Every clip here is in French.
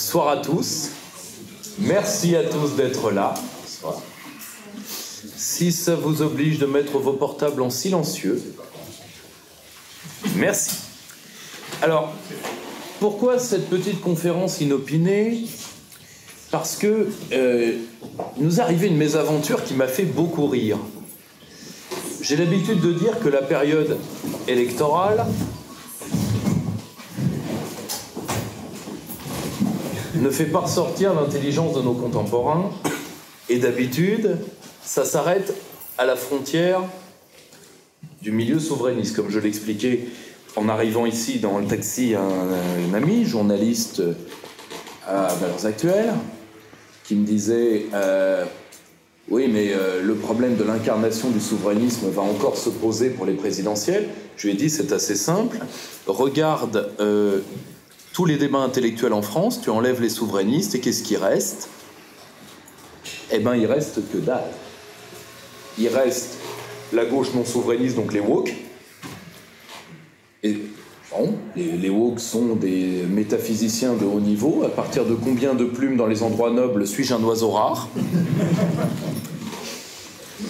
Bonsoir à tous. Merci à tous d'être là. Bonsoir. Si ça vous oblige de mettre vos portables en silencieux, merci. Alors, pourquoi cette petite conférence inopinée? Parce que nous arrivait une mésaventure qui m'a fait beaucoup rire. J'ai l'habitude de dire que la période électorale ne fait pas ressortir l'intelligence de nos contemporains, et d'habitude, ça s'arrête à la frontière du milieu souverainiste. Comme je l'expliquais en arrivant ici dans le taxi à un ami, journaliste à Valeurs Actuelles, qui me disait oui, mais le problème de l'incarnation du souverainisme va encore se poser pour les présidentielles. Je lui ai dit, c'est assez simple. Regarde tous les débats intellectuels en France, tu enlèves les souverainistes, et qu'est-ce qui reste? Eh bien, il reste que dalle. Il reste la gauche non souverainiste, donc les woke. Et bon, les woke sont des métaphysiciens de haut niveau. À partir de combien de plumes dans les endroits nobles suis-je un oiseau rare?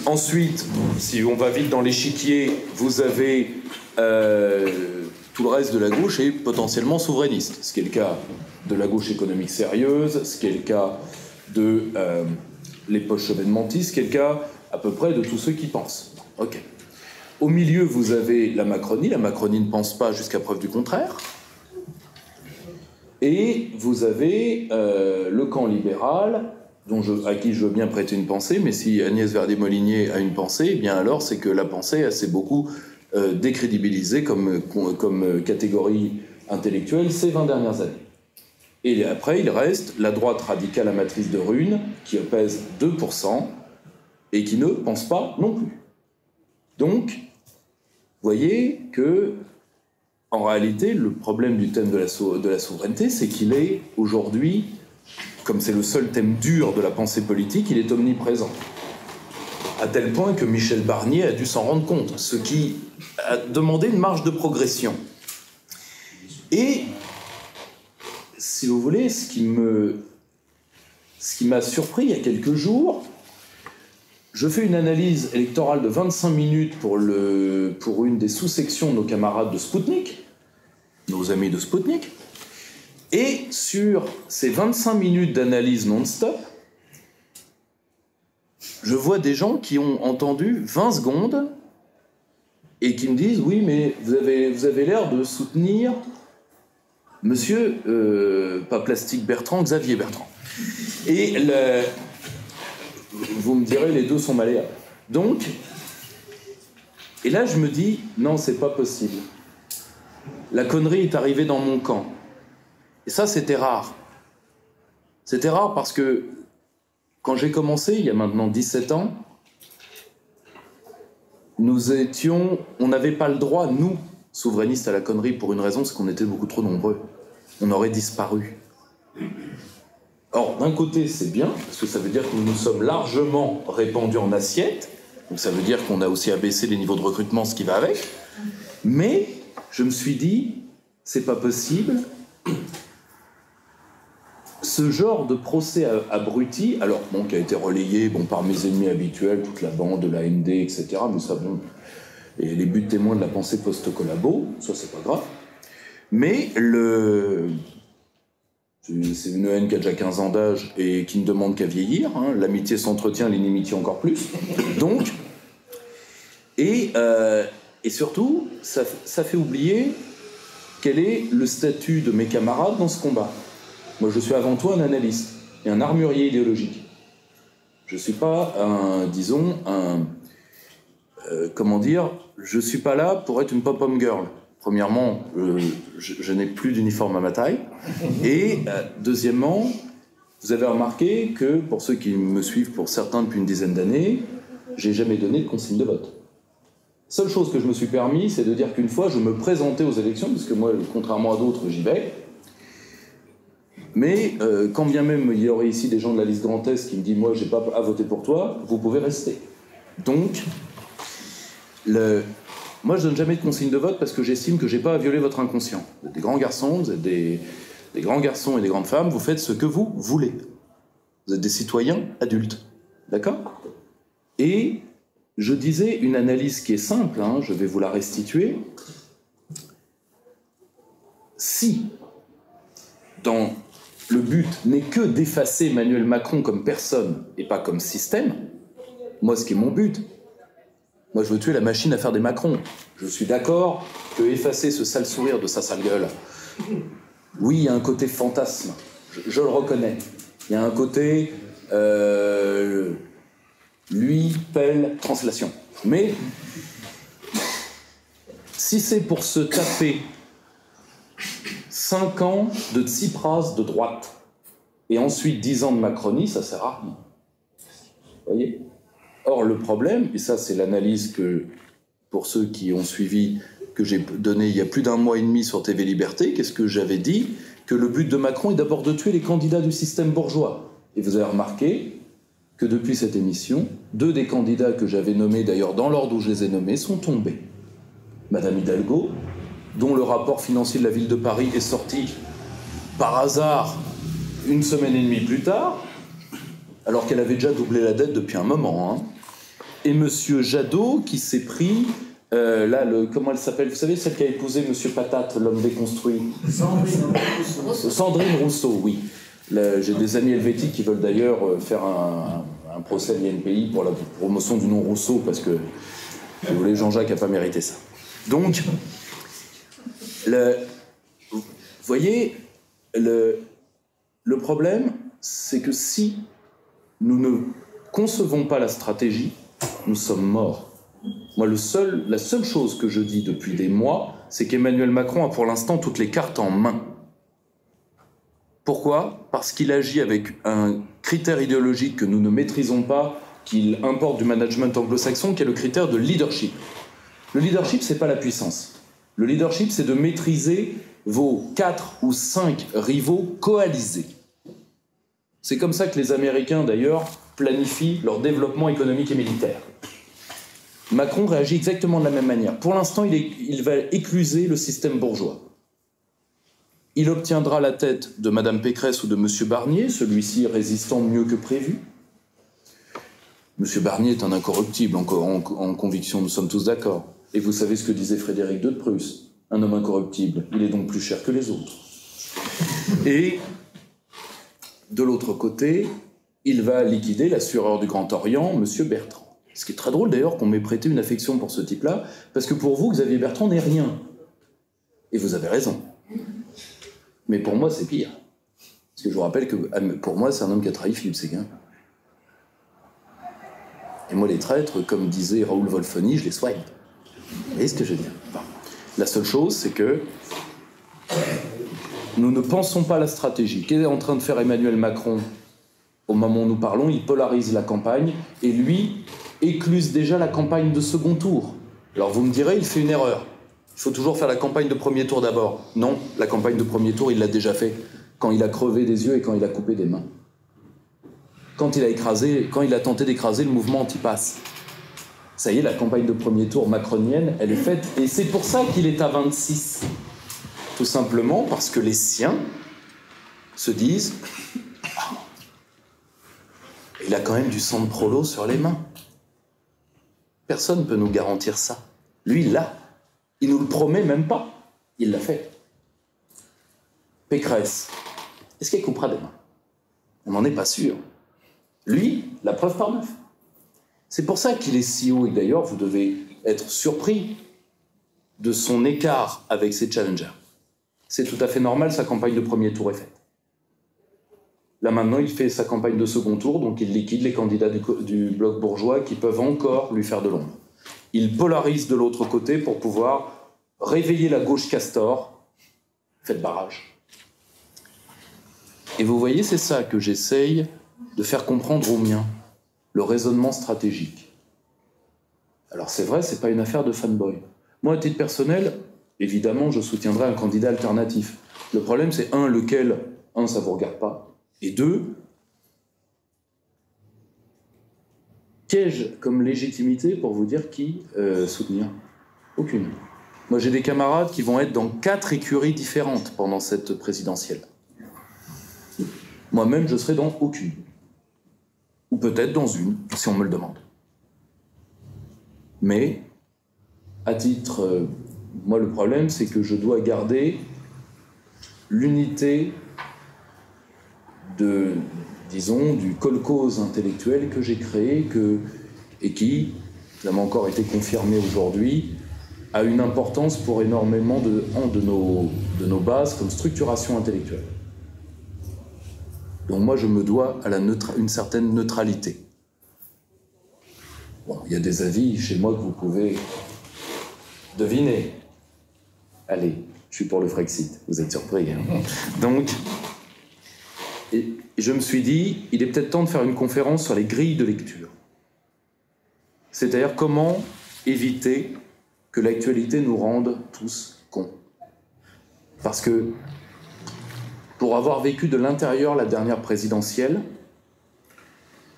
Ensuite, si on va vite dans l'échiquier, vous avez tout le reste de la gauche est potentiellement souverainiste. Ce qui est le cas de la gauche économique sérieuse, ce qui est le cas de les poches chevènementistes, ce qui est le cas à peu près de tous ceux qui pensent. Ok. Au milieu, vous avez la Macronie. La Macronie ne pense pas jusqu'à preuve du contraire. Et vous avez le camp libéral, à qui je veux bien prêter une pensée, mais si Agnès Verdier-Molinier a une pensée, eh bien alors c'est que la pensée, elle s'est beaucoup décrédibilisée comme catégorie intellectuelle ces 20 dernières années. Et après, il reste la droite radicale à matrice de runes, qui pèse 2%, et qui ne pense pas non plus. Donc, vous voyez que, en réalité, le problème du thème de la souveraineté, c'est qu'il est aujourd'hui, comme c'est le seul thème dur de la pensée politique, il est omniprésent. À tel point que Michel Barnier a dû s'en rendre compte, ce qui a demandé une marge de progression. Et, si vous voulez, ce qui m'a surpris il y a quelques jours, je fais une analyse électorale de 25 minutes pour une des sous-sections de nos camarades de Spoutnik, nos amis de Spoutnik, et sur ces 25 minutes d'analyse non-stop, je vois des gens qui ont entendu 20 secondes et qui me disent « Oui, mais vous avez l'air de soutenir monsieur, pas Plastique Bertrand, Xavier Bertrand. » Et vous me direz, les deux sont malléables. Donc, et là je me dis « Non, c'est pas possible. La connerie est arrivée dans mon camp. » Et ça, c'était rare. C'était rare parce que quand j'ai commencé, il y a maintenant 17 ans, on n'avait pas le droit, nous, souverainistes à la connerie, pour une raison, c'est qu'on était beaucoup trop nombreux. On aurait disparu. Or, d'un côté, c'est bien, parce que ça veut dire que nous nous sommes largement répandus en assiette, donc ça veut dire qu'on a aussi abaissé les niveaux de recrutement, ce qui va avec, mais je me suis dit, c'est pas possible. Ce genre de procès abruti, alors bon, qui a été relayé par mes ennemis habituels, toute la bande de l'AND, etc., mais ça, bon, et les buts témoins de la pensée post-collabo, ça c'est pas grave, mais c'est une haine qui a déjà 15 ans d'âge et qui ne demande qu'à vieillir, hein. L'amitié s'entretient, l'inimitié encore plus, donc, et surtout, ça fait oublier quel est le statut de mes camarades dans ce combat. Moi, je suis avant tout un analyste et un armurier idéologique. Je ne suis pas je ne suis pas là pour être une pop-up girl. Premièrement, je n'ai plus d'uniforme à ma taille. Et deuxièmement, vous avez remarqué que, pour ceux qui me suivent, pour certains depuis une dizaine d'années, j'ai jamais donné de consigne de vote. Seule chose que je me suis permis, c'est de dire qu'une fois, je me présentais aux élections, parce que moi, contrairement à d'autres, j'y vais. Mais quand bien même il y aurait ici des gens de la liste Grand Est qui me disent « Moi, j'ai pas à voter pour toi », vous pouvez rester. Donc, moi, je donne jamais de consigne de vote parce que j'estime que j'ai pas à violer votre inconscient. Vous êtes des grands garçons, vous êtes les grands garçons et les grandes femmes, vous faites ce que vous voulez. Vous êtes des citoyens adultes. D'accord? Et je disais une analyse qui est simple, hein, je vais vous la restituer. Si, dans le but n'est que d'effacer Emmanuel Macron comme personne et pas comme système, moi, ce qui est mon but, moi, je veux tuer la machine à faire des Macron. Je suis d'accord que effacer ce sale sourire de sa sale gueule, oui, il y a un côté fantasme, je le reconnais. Il y a un côté lui, pelle, translation. Mais si c'est pour se taper 5 ans de Tsipras de droite et ensuite 10 ans de Macronie, ça sert à rien. Vous voyez ? Or, le problème, et ça c'est l'analyse que, pour ceux qui ont suivi, que j'ai donnée il y a plus d'1 mois et demi sur TV Liberté, qu'est-ce que j'avais dit? Que le but de Macron est d'abord de tuer les candidats du système bourgeois. Et vous avez remarqué que depuis cette émission, 2 des candidats que j'avais nommés, d'ailleurs dans l'ordre où je les ai nommés, sont tombés. Madame Hidalgo, dont le rapport financier de la ville de Paris est sorti par hasard 1 semaine et demie plus tard, alors qu'elle avait déjà doublé la dette depuis un moment, hein. Et Monsieur Jadot, qui s'est pris, comment elle s'appelle? Vous savez, celle qui a épousé Monsieur Patate, l'homme déconstruit? Sandrine Rousseau, oui. J'ai des amis helvétiques qui veulent d'ailleurs faire un procès à l'INPI pour la promotion du nom Rousseau, parce que, si vous voulez, Jean-Jacques n'a pas mérité ça. Donc, vous voyez, le problème, c'est que si nous ne concevons pas la stratégie, nous sommes morts. Moi, la seule chose que je dis depuis des mois, c'est qu'Emmanuel Macron a pour l'instant toutes les cartes en main. Pourquoi? Parce qu'il agit avec un critère idéologique que nous ne maîtrisons pas, qu'il importe du management anglo-saxon, qui est le critère de leadership. Le leadership, c'est pas la puissance. Le leadership, c'est de maîtriser vos 4 ou 5 rivaux coalisés. C'est comme ça que les Américains, d'ailleurs, planifient leur développement économique et militaire. Macron réagit exactement de la même manière. Pour l'instant, il va écluser le système bourgeois. Il obtiendra la tête de Mme Pécresse ou de M. Barnier, celui-ci résistant mieux que prévu. M. Barnier est un incorruptible, en conviction, nous sommes tous d'accord. Et vous savez ce que disait Frédéric II de Prusse, un homme incorruptible, il est donc plus cher que les autres. Et de l'autre côté, il va liquider l'assureur du Grand Orient, M. Bertrand. Ce qui est très drôle d'ailleurs qu'on m'ait prêté une affection pour ce type-là, parce que pour vous, Xavier Bertrand n'est rien. Et vous avez raison. Mais pour moi, c'est pire. Parce que je vous rappelle que pour moi, c'est un homme qui a trahi Philippe Séguin. Et moi, les traîtres, comme disait Raoul Wolfoni, je les soigne. Vous voyez ce que je veux dire? Enfin, la seule chose, c'est que nous ne pensons pas à la stratégie. Qu'est en train de faire Emmanuel Macron au moment où nous parlons? Il polarise la campagne et lui écluse déjà la campagne de second tour. Alors vous me direz, il fait une erreur. Il faut toujours faire la campagne de premier tour d'abord. Non, la campagne de premier tour, il l'a déjà fait quand il a crevé des yeux et quand il a coupé des mains. Quand il a tenté d'écraser le mouvement anti-pass. Ça y est, la campagne de premier tour macronienne, elle est faite. Et c'est pour ça qu'il est à 26. Tout simplement parce que les siens se disent ah, il a quand même du sang de prolo sur les mains. Personne ne peut nous garantir ça. Lui, il l'a. Il nous le promet même pas. Il l'a fait. Pécresse, est-ce qu'elle coupera des mains? On n'en est pas sûr. Lui, la preuve par 9. C'est pour ça qu'il est si haut, et d'ailleurs, vous devez être surpris de son écart avec ses challengers. C'est tout à fait normal, sa campagne de premier tour est faite. Là maintenant, il fait sa campagne de second tour, donc il liquide les candidats du bloc bourgeois qui peuvent encore lui faire de l'ombre. Il polarise de l'autre côté pour pouvoir réveiller la gauche castor. Faites barrage. Et vous voyez, c'est ça que j'essaye de faire comprendre aux miens, le raisonnement stratégique. Alors c'est vrai, c'est pas une affaire de fanboy. Moi, à titre personnel, évidemment, je soutiendrai un candidat alternatif. Le problème, c'est lequel, ça vous regarde pas, et 2, qu'ai-je comme légitimité pour vous dire qui soutenir? Aucune. Moi, j'ai des camarades qui vont être dans 4 écuries différentes pendant cette présidentielle. Moi-même, je serai dans aucune. Ou peut-être dans une, si on me le demande. Mais, à titre... moi, le problème, c'est que je dois garder l'unité de, disons, du kolkhoz intellectuel que j'ai créé et qui, ça m'a encore été confirmé aujourd'hui, a une importance pour énormément de nos bases comme structuration intellectuelle. Donc moi, je me dois à une certaine neutralité. Bon, il y a des avis chez moi que vous pouvez deviner. Allez, je suis pour le Frexit, vous êtes surpris. Hein. Donc, et je me suis dit, il est peut-être temps de faire une conférence sur les grilles de lecture. C'est-à-dire comment éviter que l'actualité nous rende tous cons. Parce que, pour avoir vécu de l'intérieur la dernière présidentielle,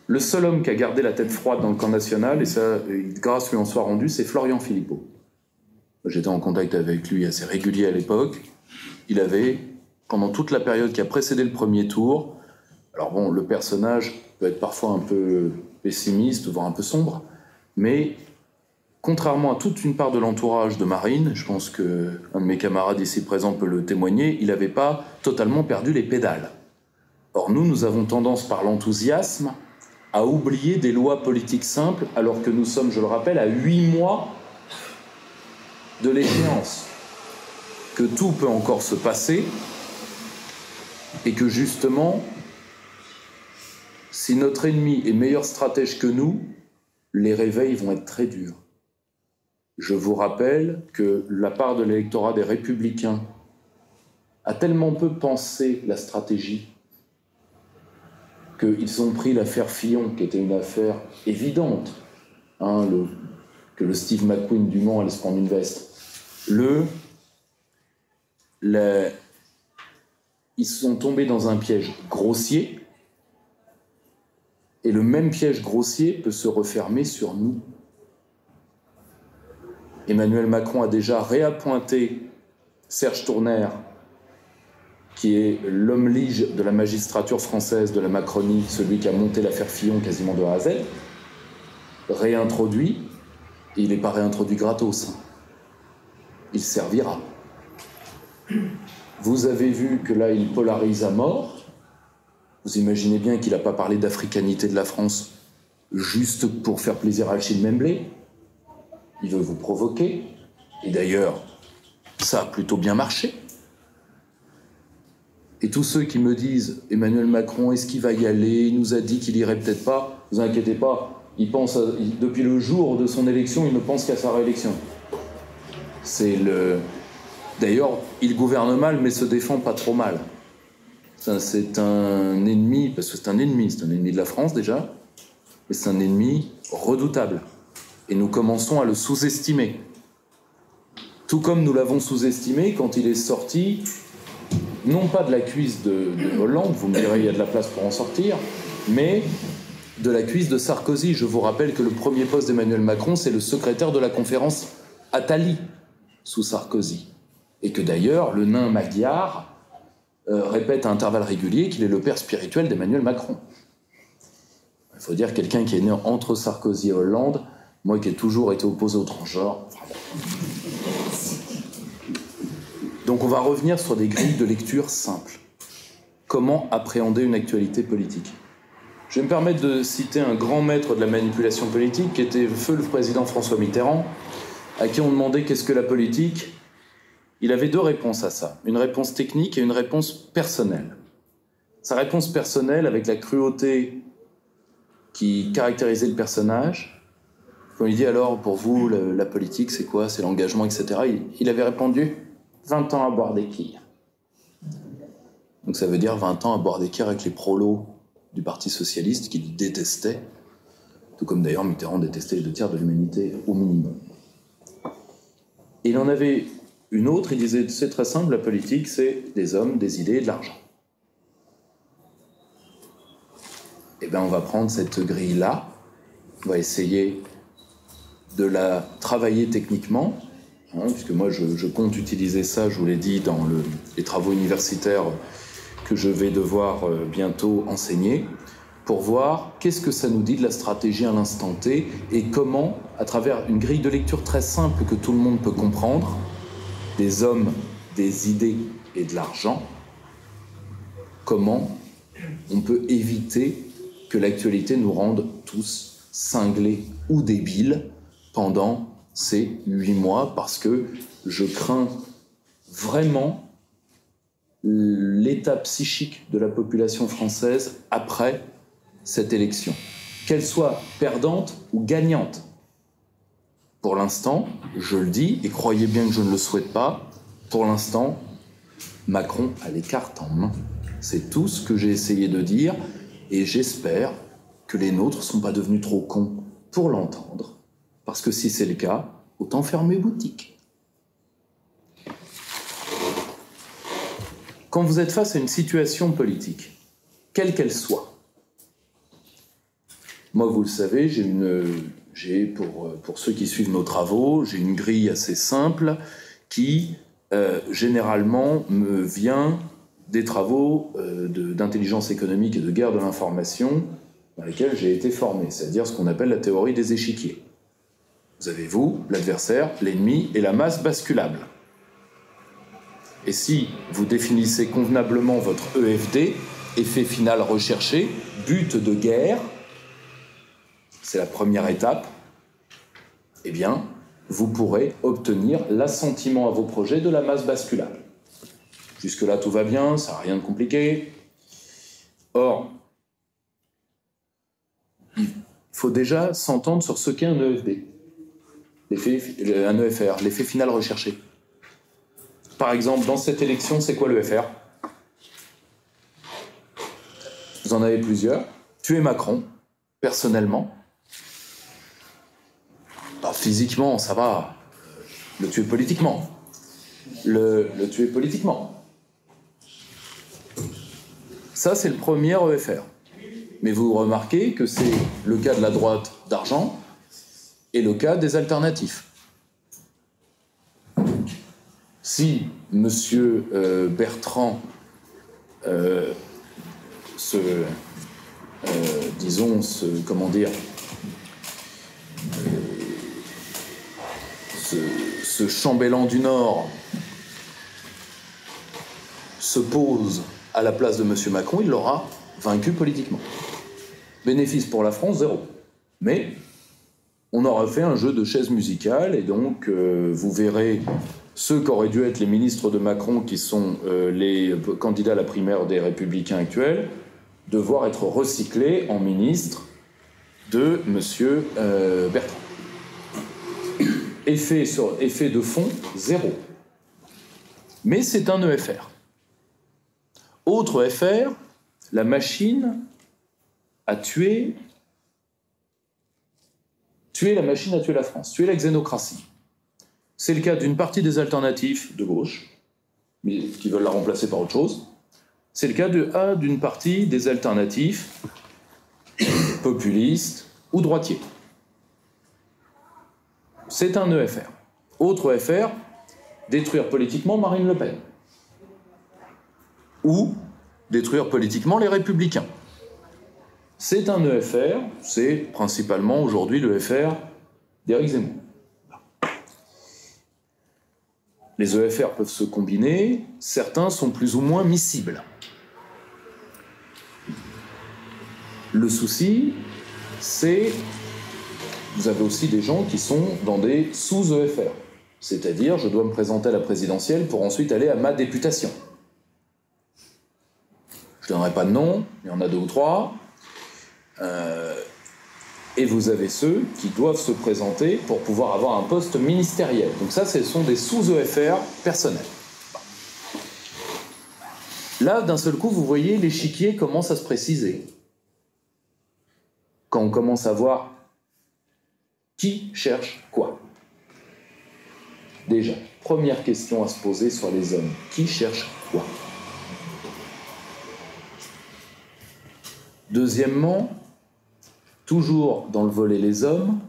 le seul homme qui a gardé la tête froide dans le camp national, et ça, grâce lui en soit rendue, c'est Florian Philippot. J'étais en contact avec lui assez régulier à l'époque. Il avait, pendant toute la période qui a précédé le premier tour, alors bon, le personnage peut être parfois un peu pessimiste, voire un peu sombre, mais contrairement à toute une part de l'entourage de Marine, je pense qu'un de mes camarades ici présents peut le témoigner, il n'avait pas totalement perdu les pédales. Or nous avons tendance par l'enthousiasme à oublier des lois politiques simples, alors que nous sommes, je le rappelle, à 8 mois de l'échéance, que tout peut encore se passer, et que justement, si notre ennemi est meilleur stratège que nous, les réveils vont être très durs. Je vous rappelle que la part de l'électorat des Républicains a tellement peu pensé la stratégie qu'ils ont pris l'affaire Fillon, qui était une affaire évidente, hein, que le Steve McQueen du Mans allait se prendre une veste. Ils sont tombés dans un piège grossier, et le même piège grossier peut se refermer sur nous. Emmanuel Macron a déjà réappointé Serge Tournaire, qui est l'homme lige de la magistrature française de la Macronie, celui qui a monté l'affaire Fillon quasiment de A à Z, réintroduit, et il n'est pas réintroduit gratos. Il servira. Vous avez vu que là, il polarise à mort. Vous imaginez bien qu'il n'a pas parlé d'africanité de la France juste pour faire plaisir à Achille Memblé. Il veut vous provoquer. Et d'ailleurs, ça a plutôt bien marché. Et tous ceux qui me disent « Emmanuel Macron, est-ce qu'il va y aller? Il nous a dit qu'il irait peut-être pas. » Ne vous inquiétez pas, depuis le jour de son élection, il ne pense qu'à sa réélection. D'ailleurs, il gouverne mal, mais se défend pas trop mal. C'est un ennemi, parce que c'est un ennemi de la France déjà, mais c'est un ennemi redoutable. Et nous commençons à le sous-estimer. Tout comme nous l'avons sous-estimé quand il est sorti, non pas de la cuisse de Hollande, vous me direz il y a de la place pour en sortir, mais de la cuisse de Sarkozy. Je vous rappelle que le premier poste d'Emmanuel Macron, c'est le secrétaire de la conférence Attali, sous Sarkozy. Et que d'ailleurs, le nain Magyar répète à intervalles réguliers qu'il est le père spirituel d'Emmanuel Macron. Il faut dire quelqu'un qui est né entre Sarkozy et Hollande, moi qui ai toujours été opposé au transgenre. Donc on va revenir sur des grilles de lecture simples. Comment appréhender une actualité politique? Je vais me permettre de citer un grand maître de la manipulation politique qui était feu le président François Mitterrand, à qui on demandait qu'est-ce que la politique. Il avait deux réponses à ça, une réponse technique et une réponse personnelle. Sa réponse personnelle, avec la cruauté qui caractérisait le personnage, quand il dit alors, pour vous, la politique, c'est quoi? C'est l'engagement, etc. Il avait répondu 20 ans à boire des quilles. Donc ça veut dire 20 ans à boire des quilles avec les prolos du Parti Socialiste qu'il détestait, tout comme d'ailleurs Mitterrand détestait les 2/3 de l'humanité au minimum. Et il en avait une autre, il disait, c'est très simple, la politique, c'est des hommes, des idées et de l'argent. Eh bien, on va prendre cette grille-là, on va essayer de la travailler techniquement, hein, puisque moi, je compte utiliser ça, je vous l'ai dit, dans les travaux universitaires que je vais devoir bientôt enseigner, pour voir qu'est-ce que ça nous dit de la stratégie à l'instant T et comment, à travers une grille de lecture très simple que tout le monde peut comprendre, des hommes, des idées et de l'argent, comment on peut éviter que l'actualité nous rende tous cinglés ou débiles pendant ces 8 mois, parce que je crains vraiment l'état psychique de la population française après cette élection, qu'elle soit perdante ou gagnante. Pour l'instant, je le dis, et croyez bien que je ne le souhaite pas, pour l'instant, Macron a les cartes en main. C'est tout ce que j'ai essayé de dire, et j'espère que les nôtres ne sont pas devenus trop cons pour l'entendre, parce que si c'est le cas, autant fermer boutique. Quand vous êtes face à une situation politique, quelle qu'elle soit, moi, vous le savez, pour ceux qui suivent nos travaux, j'ai une grille assez simple qui, généralement, me vient des travaux d'intelligence économique et de guerre de l'information dans lesquels j'ai été formé, c'est-à-dire ce qu'on appelle la théorie des échiquiers. Vous avez vous, l'adversaire, l'ennemi et la masse basculable. Et si vous définissez convenablement votre EFD, effet final recherché, but de guerre, c'est la première étape, eh bien, vous pourrez obtenir l'assentiment à vos projets de la masse basculable. Jusque-là, tout va bien, ça n'a rien de compliqué. Or, il faut déjà s'entendre sur ce qu'est un EFD, un EFR, l'effet final recherché. Par exemple, dans cette élection, c'est quoi l'EFR? Vous en avez plusieurs. Tuer Macron, personnellement. Alors, physiquement, ça va. Le tuer politiquement. Le tuer politiquement. Ça, c'est le premier EFR. Mais vous remarquez que c'est le cas de la droite d'argent et le cas des alternatifs. Si M. Bertrand ce chambellan du Nord se pose à la place de M. Macron, il l'aura vaincu politiquement. Bénéfice pour la France, 0. Mais on aura fait un jeu de chaises musicales, et donc vous verrez ceux qui auraient dû être les ministres de Macron, qui sont les candidats à la primaire des Républicains actuels, devoir être recyclés en ministres de M. Bertrand. Effet de fond, 0. Mais c'est un EFR. Autre EFR, la machine a tué la machine à tuer la France, tuer la xénocratie. C'est le cas d'une partie des alternatifs de gauche, mais qui veulent la remplacer par autre chose. C'est le cas d'une partie des alternatifs populistes ou droitiers. C'est un EFR. Autre EFR, détruire politiquement Marine Le Pen. Ou détruire politiquement les Républicains. C'est un EFR, c'est principalement aujourd'hui l'EFR d'Éric Zemmour. Les EFR peuvent se combiner, certains sont plus ou moins miscibles. Le souci, c'est vous avez aussi des gens qui sont dans des sous-EFR. C'est-à-dire, je dois me présenter à la présidentielle pour ensuite aller à ma députation. Je ne donnerai pas de nom, il y en a 2 ou 3. Et vous avez ceux qui doivent se présenter pour pouvoir avoir un poste ministériel. Donc ça, ce sont des sous-EFR personnels. Là, d'un seul coup, vous voyez, l'échiquier commence à se préciser. Quand on commence à voir qui cherche quoi. Déjà, première question à se poser sur les hommes. Qui cherche quoi? Deuxièmement, toujours dans le volet les hommes,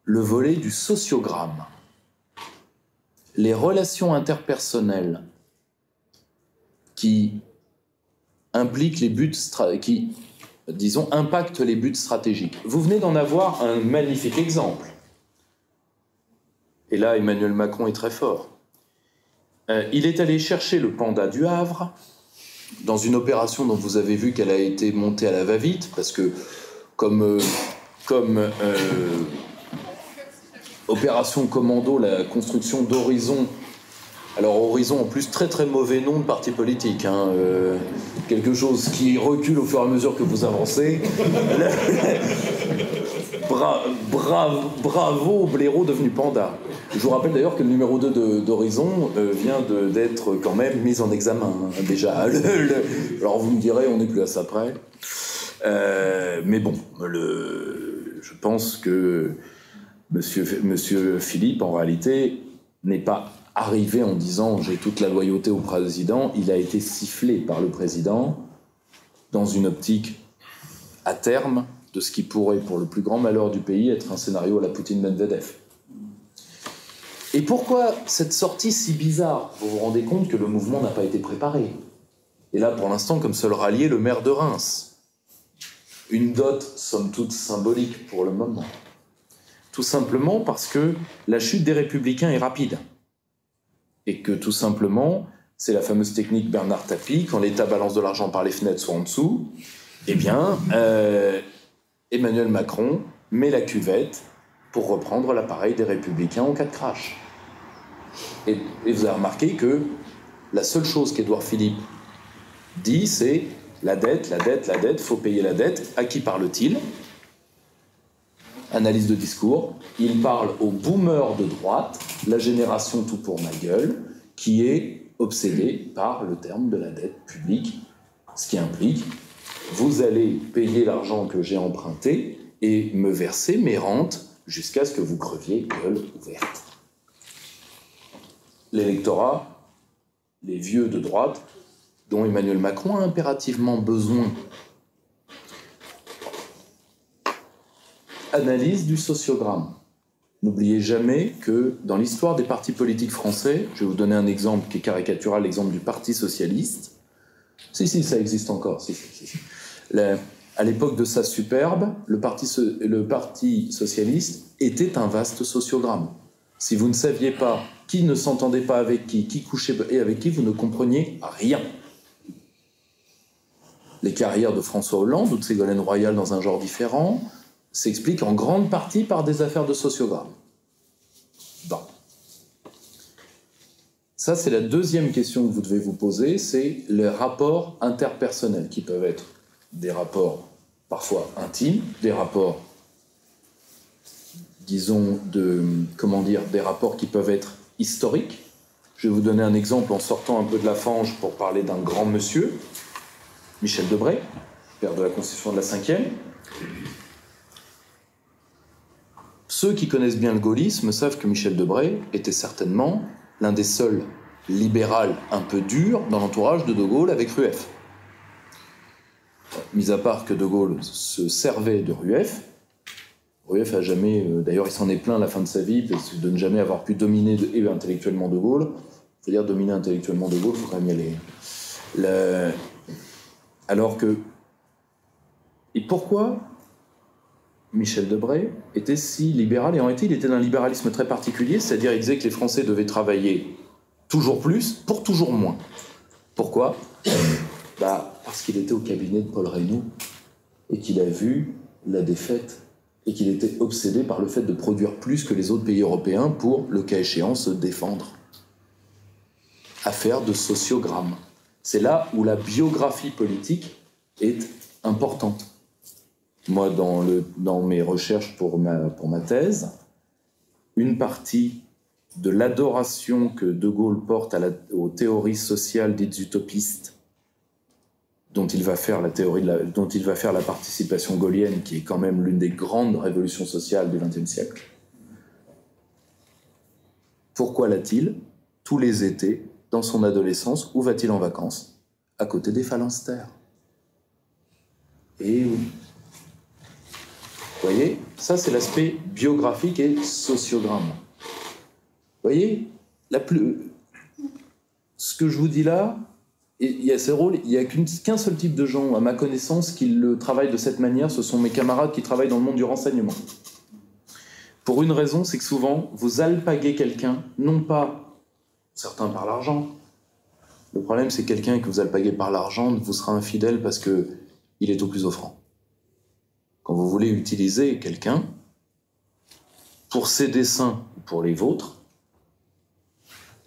le volet du sociogramme. Les relations interpersonnelles qui impliquent les buts qui, disons, impactent les buts stratégiques. Vous venez d'en avoir un magnifique exemple. Et là, Emmanuel Macron est très fort. Il est allé chercher le panda du Havre dans une opération dont vous avez vu qu'elle a été montée à la va-vite, parce que comme opération commando, la construction d'Horizon. Alors Horizon, en plus, très très mauvais nom de parti politique, hein, quelque chose qui recule au fur et à mesure que vous avancez. Bravo au blaireau devenu panda. Je vous rappelle d'ailleurs que le numéro 2 d'Horizon vient d'être quand même mis en examen, hein, déjà. Alors vous me direz, on n'est plus à ça près. Mais bon, je pense que Monsieur Philippe, en réalité, n'est pas arrivé en disant « j'ai toute la loyauté au président ». Il a été sifflé par le président dans une optique à terme de ce qui pourrait, pour le plus grand malheur du pays, être un scénario à la Poutine-Medvedev. Et pourquoi cette sortie si bizarre? Vous vous rendez compte que le mouvement n'a pas été préparé. Et là, pour l'instant, comme seul rallié, le maire de Reims. Une dot, somme toute, symbolique pour le moment. Tout simplement parce que la chute des Républicains est rapide. Et que tout simplement, c'est la fameuse technique Bernard Tapie, quand l'État balance de l'argent par les fenêtres soit en dessous, eh bien, Emmanuel Macron met la cuvette pour reprendre l'appareil des Républicains en cas de crash. Et vous avez remarqué que la seule chose qu'Édouard Philippe dit, c'est la dette, faut payer la dette. À qui parle-t-il? Analyse de discours. Il parle aux boomers de droite, la génération tout pour ma gueule, qui est obsédée par le terme de la dette publique, ce qui implique vous allez payer l'argent que j'ai emprunté et me verser mes rentes jusqu'à ce que vous creviez gueule ouverte. L'électorat, les vieux de droite, dont Emmanuel Macron a impérativement besoin. Analyse du sociogramme. N'oubliez jamais que dans l'histoire des partis politiques français, je vais vous donner un exemple qui est caricatural, l'exemple du Parti socialiste. Si, ça existe encore. Si. À l'époque de sa superbe, le parti socialiste était un vaste sociogramme. Si vous ne saviez pas qui ne s'entendait pas avec qui couchait et avec qui, vous ne compreniez rien. Les carrières de François Hollande ou de Ségolène Royal dans un genre différent s'expliquent en grande partie par des affaires de sociogramme. Bon. Ça, c'est la deuxième question que vous devez vous poser, c'est les rapports interpersonnels, qui peuvent être des rapports parfois intimes, des rapports, disons, des rapports qui peuvent être historiques. Je vais vous donner un exemple en sortant un peu de la fange pour parler d'un grand monsieur, Michel Debré, père de la Constitution de la Cinquième. Ceux qui connaissent bien le gaullisme savent que Michel Debré était certainement l'un des seuls libéraux un peu durs dans l'entourage de Gaulle avec Rueff. Mis à part que De Gaulle se servait de Rueff, Rueff a jamais... D'ailleurs, il s'en est plaint à la fin de sa vie de ne jamais avoir pu dominer intellectuellement De Gaulle. Il faut dire dominer intellectuellement De Gaulle, il faut quand même y aller. Alors que... Et pourquoi Michel Debré était si libéral? Et en réalité, il était d'un libéralisme très particulier, c'est-à-dire il disait que les Français devaient travailler toujours plus pour toujours moins. Pourquoi? Parce qu'il était au cabinet de Paul Reynaud et qu'il a vu la défaite et qu'il était obsédé par le fait de produire plus que les autres pays européens pour, le cas échéant, se défendre. Affaire de sociogramme. C'est là où la biographie politique est importante. Moi, dans mes recherches pour ma thèse, une partie de l'adoration que De Gaulle porte aux théories sociales dites utopistes, dont il va faire la participation gaullienne, qui est quand même l'une des grandes révolutions sociales du XXe siècle. Pourquoi l'a-t-il? Tous les étés, dans son adolescence, où va-t-il en vacances? À côté des phalanstères. Et oui. Vous voyez, ça c'est l'aspect biographique et sociogramme. Vous voyez, ce que je vous dis là Et il y a ces rôles, il n'y a qu'un seul type de gens, à ma connaissance, qui le travaillent de cette manière, ce sont mes camarades qui travaillent dans le monde du renseignement. Pour une raison, c'est que souvent, vous alpaguez quelqu'un, non pas certains par l'argent. Le problème, c'est que quelqu'un que vous alpaguez par l'argent vous sera infidèle parce qu'il est au plus offrant. Quand vous voulez utiliser quelqu'un pour ses desseins ou pour les vôtres,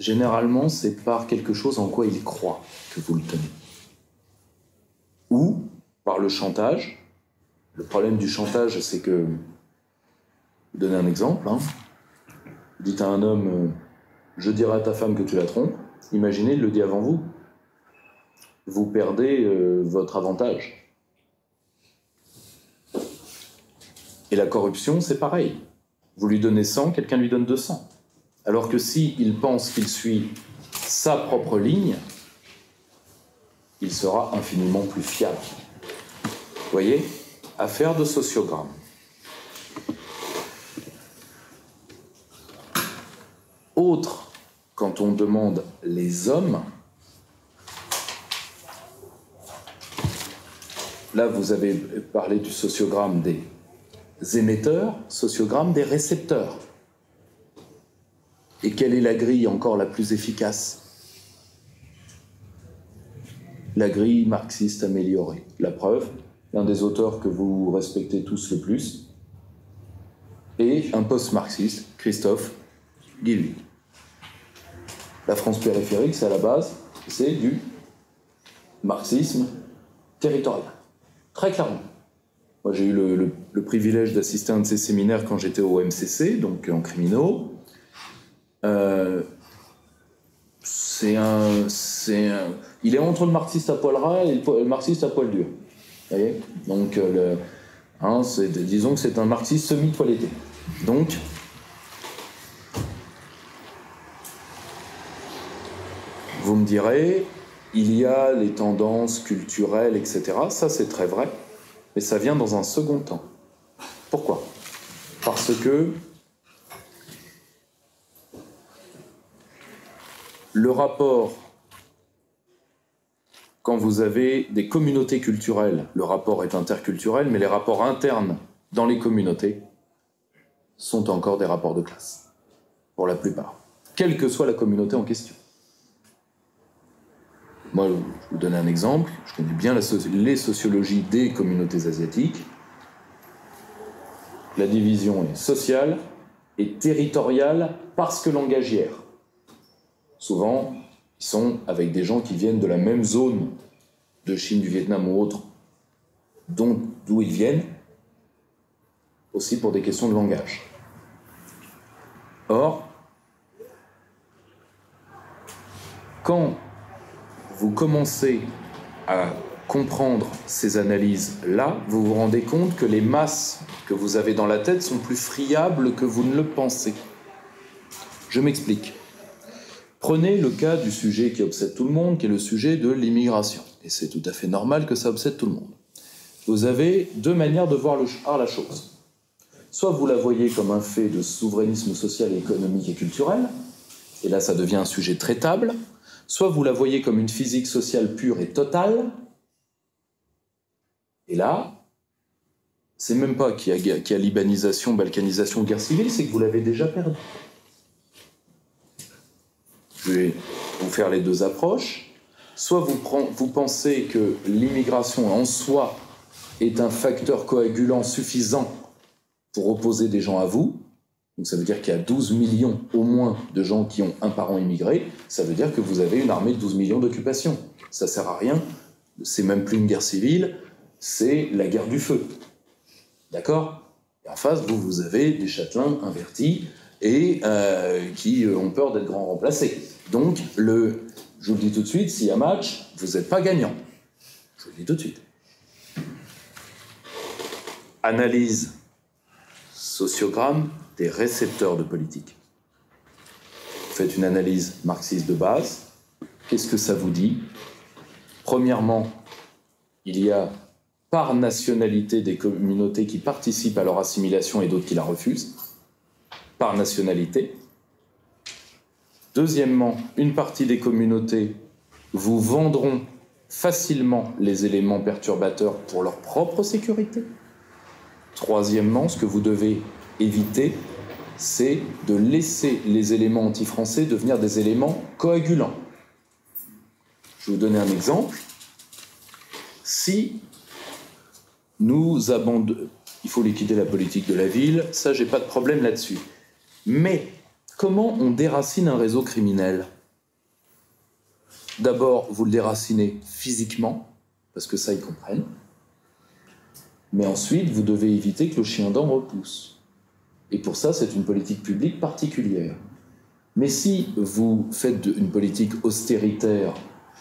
généralement, c'est par quelque chose en quoi il croit que vous le tenez. Ou par le chantage. Le problème du chantage, c'est que... Je vais donner un exemple. Vous dites à un homme, je dirai à ta femme que tu la trompes. Imaginez, il le dit avant vous. Vous perdez votre avantage. Et la corruption, c'est pareil. Vous lui donnez 100, quelqu'un lui donne 200. Alors que s'il pense qu'il suit sa propre ligne, il sera infiniment plus fiable. Vous voyez ? Affaire de sociogramme. Autre, quand on demande les hommes, là vous avez parlé du sociogramme des émetteurs, sociogramme des récepteurs. Et quelle est la grille encore la plus efficace? La grille marxiste améliorée. La preuve, l'un des auteurs que vous respectez tous le plus est un post-marxiste, Christophe Guilluy. La France périphérique, c'est à la base, c'est du marxisme territorial. Très clairement. Moi, j'ai eu le privilège d'assister à un de ces séminaires quand j'étais au MCC, donc en criminaux. Il est entre le marxiste à poil ras et le marxiste à poil dur. Vous voyez ? Donc, disons que c'est un marxiste semi-toiletté. Donc, vous me direz, il y a les tendances culturelles, etc. Ça, c'est très vrai, mais ça vient dans un second temps. Pourquoi ? Parce que le rapport, quand vous avez des communautés culturelles, le rapport est interculturel, mais les rapports internes dans les communautés sont encore des rapports de classe, pour la plupart, quelle que soit la communauté en question. Moi, je vais vous donner un exemple. Je connais bien les sociologies des communautés asiatiques. La division est sociale et territoriale parce que langagière. Souvent, ils sont avec des gens qui viennent de la même zone de Chine, du Vietnam ou autre, d'où ils viennent, aussi pour des questions de langage. Or, quand vous commencez à comprendre ces analyses-là, vous vous rendez compte que les masses que vous avez dans la tête sont plus friables que vous ne le pensez. Je m'explique. Prenez le cas du sujet qui obsède tout le monde, qui est le sujet de l'immigration. Et c'est tout à fait normal que ça obsède tout le monde. Vous avez deux manières de voir la chose. Soit vous la voyez comme un fait de souverainisme social, économique et culturel, et là ça devient un sujet traitable. Soit vous la voyez comme une physique sociale pure et totale, et là, c'est même pas qu'il y a libanisation, balkanisation, guerre civile, c'est que vous l'avez déjà perdu. Je vais vous faire les deux approches. Soit vous pensez que l'immigration en soi est un facteur coagulant suffisant pour opposer des gens à vous. Donc ça veut dire qu'il y a 12 millions au moins de gens qui ont un parent immigré. Ça veut dire que vous avez une armée de 12 millions d'occupations. Ça sert à rien. C'est même plus une guerre civile, c'est la guerre du feu. D'accord ? Et en face, vous avez des châtelains invertis et qui ont peur d'être grands remplacés. Donc, je vous le dis tout de suite, s'il y a match, vous n'êtes pas gagnant. Je vous le dis tout de suite. Analyse sociogramme des récepteurs de politique. Vous faites une analyse marxiste de base. Qu'est-ce que ça vous dit ? Premièrement, il y a par nationalité des communautés qui participent à leur assimilation et d'autres qui la refusent. Par nationalité. Deuxièmement, une partie des communautés vous vendront facilement les éléments perturbateurs pour leur propre sécurité. Troisièmement, ce que vous devez éviter, c'est de laisser les éléments anti-français devenir des éléments coagulants. Je vais vous donner un exemple. Si nous abandonnons... Il faut liquider la politique de la ville, ça, j'ai pas de problème là-dessus. Mais comment on déracine un réseau criminel ? D'abord, vous le déracinez physiquement, parce que ça, ils comprennent. Mais ensuite, vous devez éviter que le chien dent repousse. Et pour ça, c'est une politique publique particulière. Mais si vous faites une politique austéritaire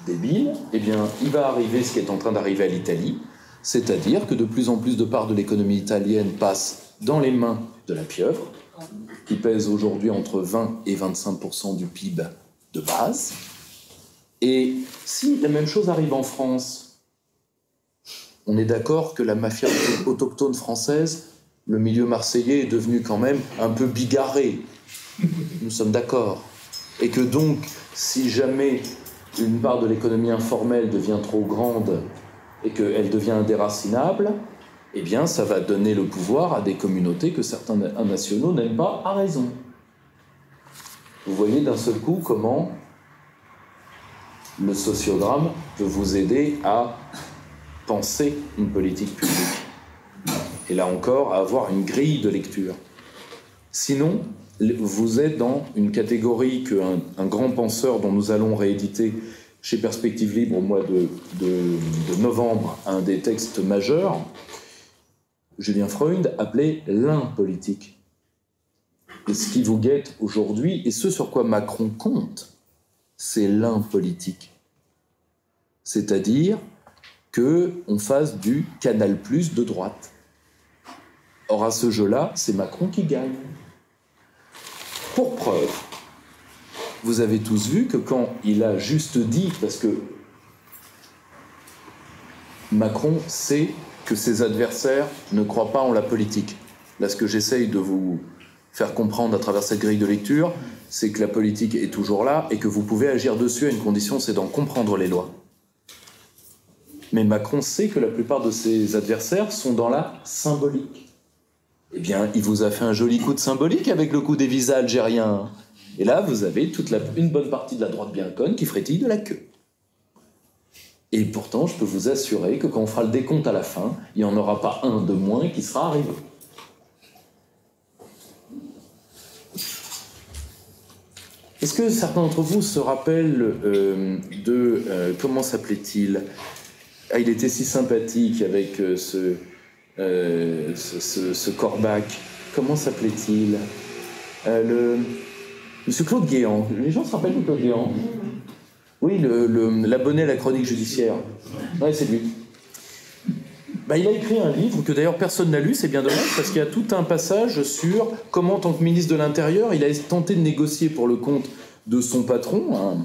débile, eh bien, il va arriver ce qui est en train d'arriver à l'Italie, c'est-à-dire que de plus en plus de parts de l'économie italienne passent dans les mains de la pieuvre, qui pèse aujourd'hui entre 20 et 25% du PIB de base. Et si la même chose arrive en France, on est d'accord que la mafia autochtone française, le milieu marseillais est devenu quand même un peu bigarré. Nous sommes d'accord. Et que donc, si jamais une part de l'économie informelle devient trop grande et qu'elle devient indéracinable, eh bien, ça va donner le pouvoir à des communautés que certains nationaux n'aiment pas à raison. Vous voyez d'un seul coup comment le sociodrame peut vous aider à penser une politique publique. Et là encore, à avoir une grille de lecture. Sinon, vous êtes dans une catégorie qu'un grand penseur dont nous allons rééditer chez Perspective Libre au mois de novembre, un des textes majeurs, Julien Freund appelait l'impolitique. Et ce qui vous guette aujourd'hui, et ce sur quoi Macron compte, c'est l'impolitique. C'est-à-dire qu'on fasse du Canal+ de droite. Or, à ce jeu-là, c'est Macron qui gagne. Pour preuve, vous avez tous vu que quand il a juste dit, parce que Macron sait que ses adversaires ne croient pas en la politique. Là, ce que j'essaye de vous faire comprendre à travers cette grille de lecture, c'est que la politique est toujours là et que vous pouvez agir dessus à une condition, c'est d'en comprendre les lois. Mais Macron sait que la plupart de ses adversaires sont dans la symbolique. Eh bien, il vous a fait un joli coup de symbolique avec le coup des visas algériens. Et là, vous avez une bonne partie de la droite bien conne qui frétille de la queue. Et pourtant, je peux vous assurer que quand on fera le décompte à la fin, il n'y en aura pas un de moins qui sera arrivé. Est-ce que certains d'entre vous se rappellent comment s'appelait-il ? Ah, il était si sympathique avec ce Corbach. Comment s'appelait-il ? Monsieur Claude Guéant. Les gens se rappellent de Claude Guéant ? Oui, l'abonné à la chronique judiciaire. Oui, c'est lui. Il a écrit un livre que d'ailleurs personne n'a lu, c'est bien dommage, parce qu'il y a tout un passage sur comment, en tant que ministre de l'Intérieur, il a tenté de négocier pour le compte de son patron,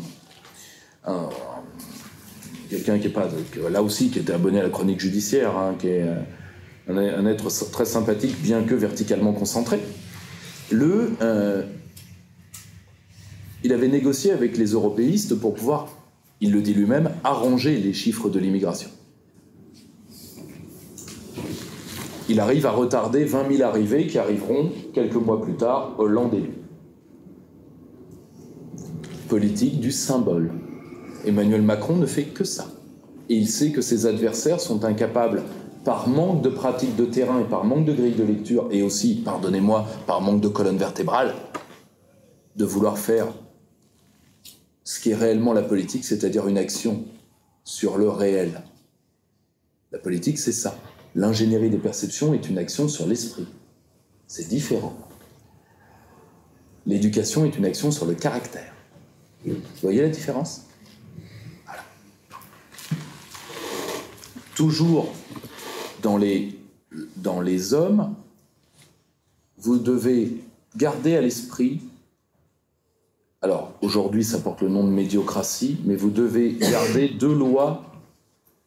quelqu'un qui est pas, là aussi, qui était abonné à la chronique judiciaire, qui est un être très sympathique, bien que verticalement concentré. Il avait négocié avec les européistes pour pouvoir, il le dit lui-même, arranger les chiffres de l'immigration. Il arrive à retarder 20 000 arrivées qui arriveront quelques mois plus tard, Hollande élu. Politique du symbole. Emmanuel Macron ne fait que ça. Et il sait que ses adversaires sont incapables, par manque de pratique de terrain et par manque de grille de lecture, et aussi, pardonnez-moi, par manque de colonne vertébrale, de vouloir faire ce qui est réellement la politique, c'est-à-dire une action sur le réel. La politique, c'est ça. L'ingénierie des perceptions est une action sur l'esprit. C'est différent. L'éducation est une action sur le caractère. Vous voyez la différence ? Voilà. Toujours dans les hommes, vous devez garder à l'esprit, alors aujourd'hui ça porte le nom de médiocratie, mais vous devez garder deux lois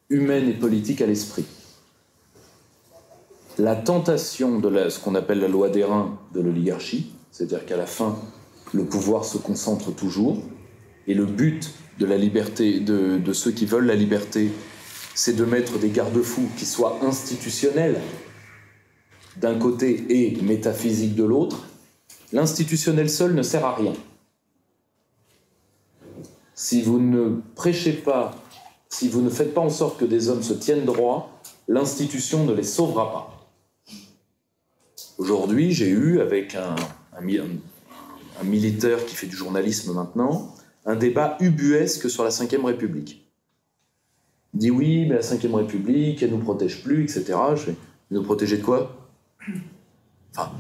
humaines et politiques à l'esprit. La tentation de ce qu'on appelle la loi d'airain de l'oligarchie, c'est-à-dire qu'à la fin, le pouvoir se concentre toujours, Et le but de la liberté, de ceux qui veulent la liberté, c'est de mettre des garde-fous qui soient institutionnels d'un côté et métaphysiques de l'autre. L'institutionnel seul ne sert à rien. Si vous ne prêchez pas, si vous ne faites pas en sorte que des hommes se tiennent droit, l'institution ne les sauvera pas. Aujourd'hui, j'ai eu, avec un militaire qui fait du journalisme maintenant, un débat ubuesque sur la Ve République. Il dit oui, mais la Ve République, elle ne nous protège plus, etc. Je fais, nous protéger de quoi? Enfin,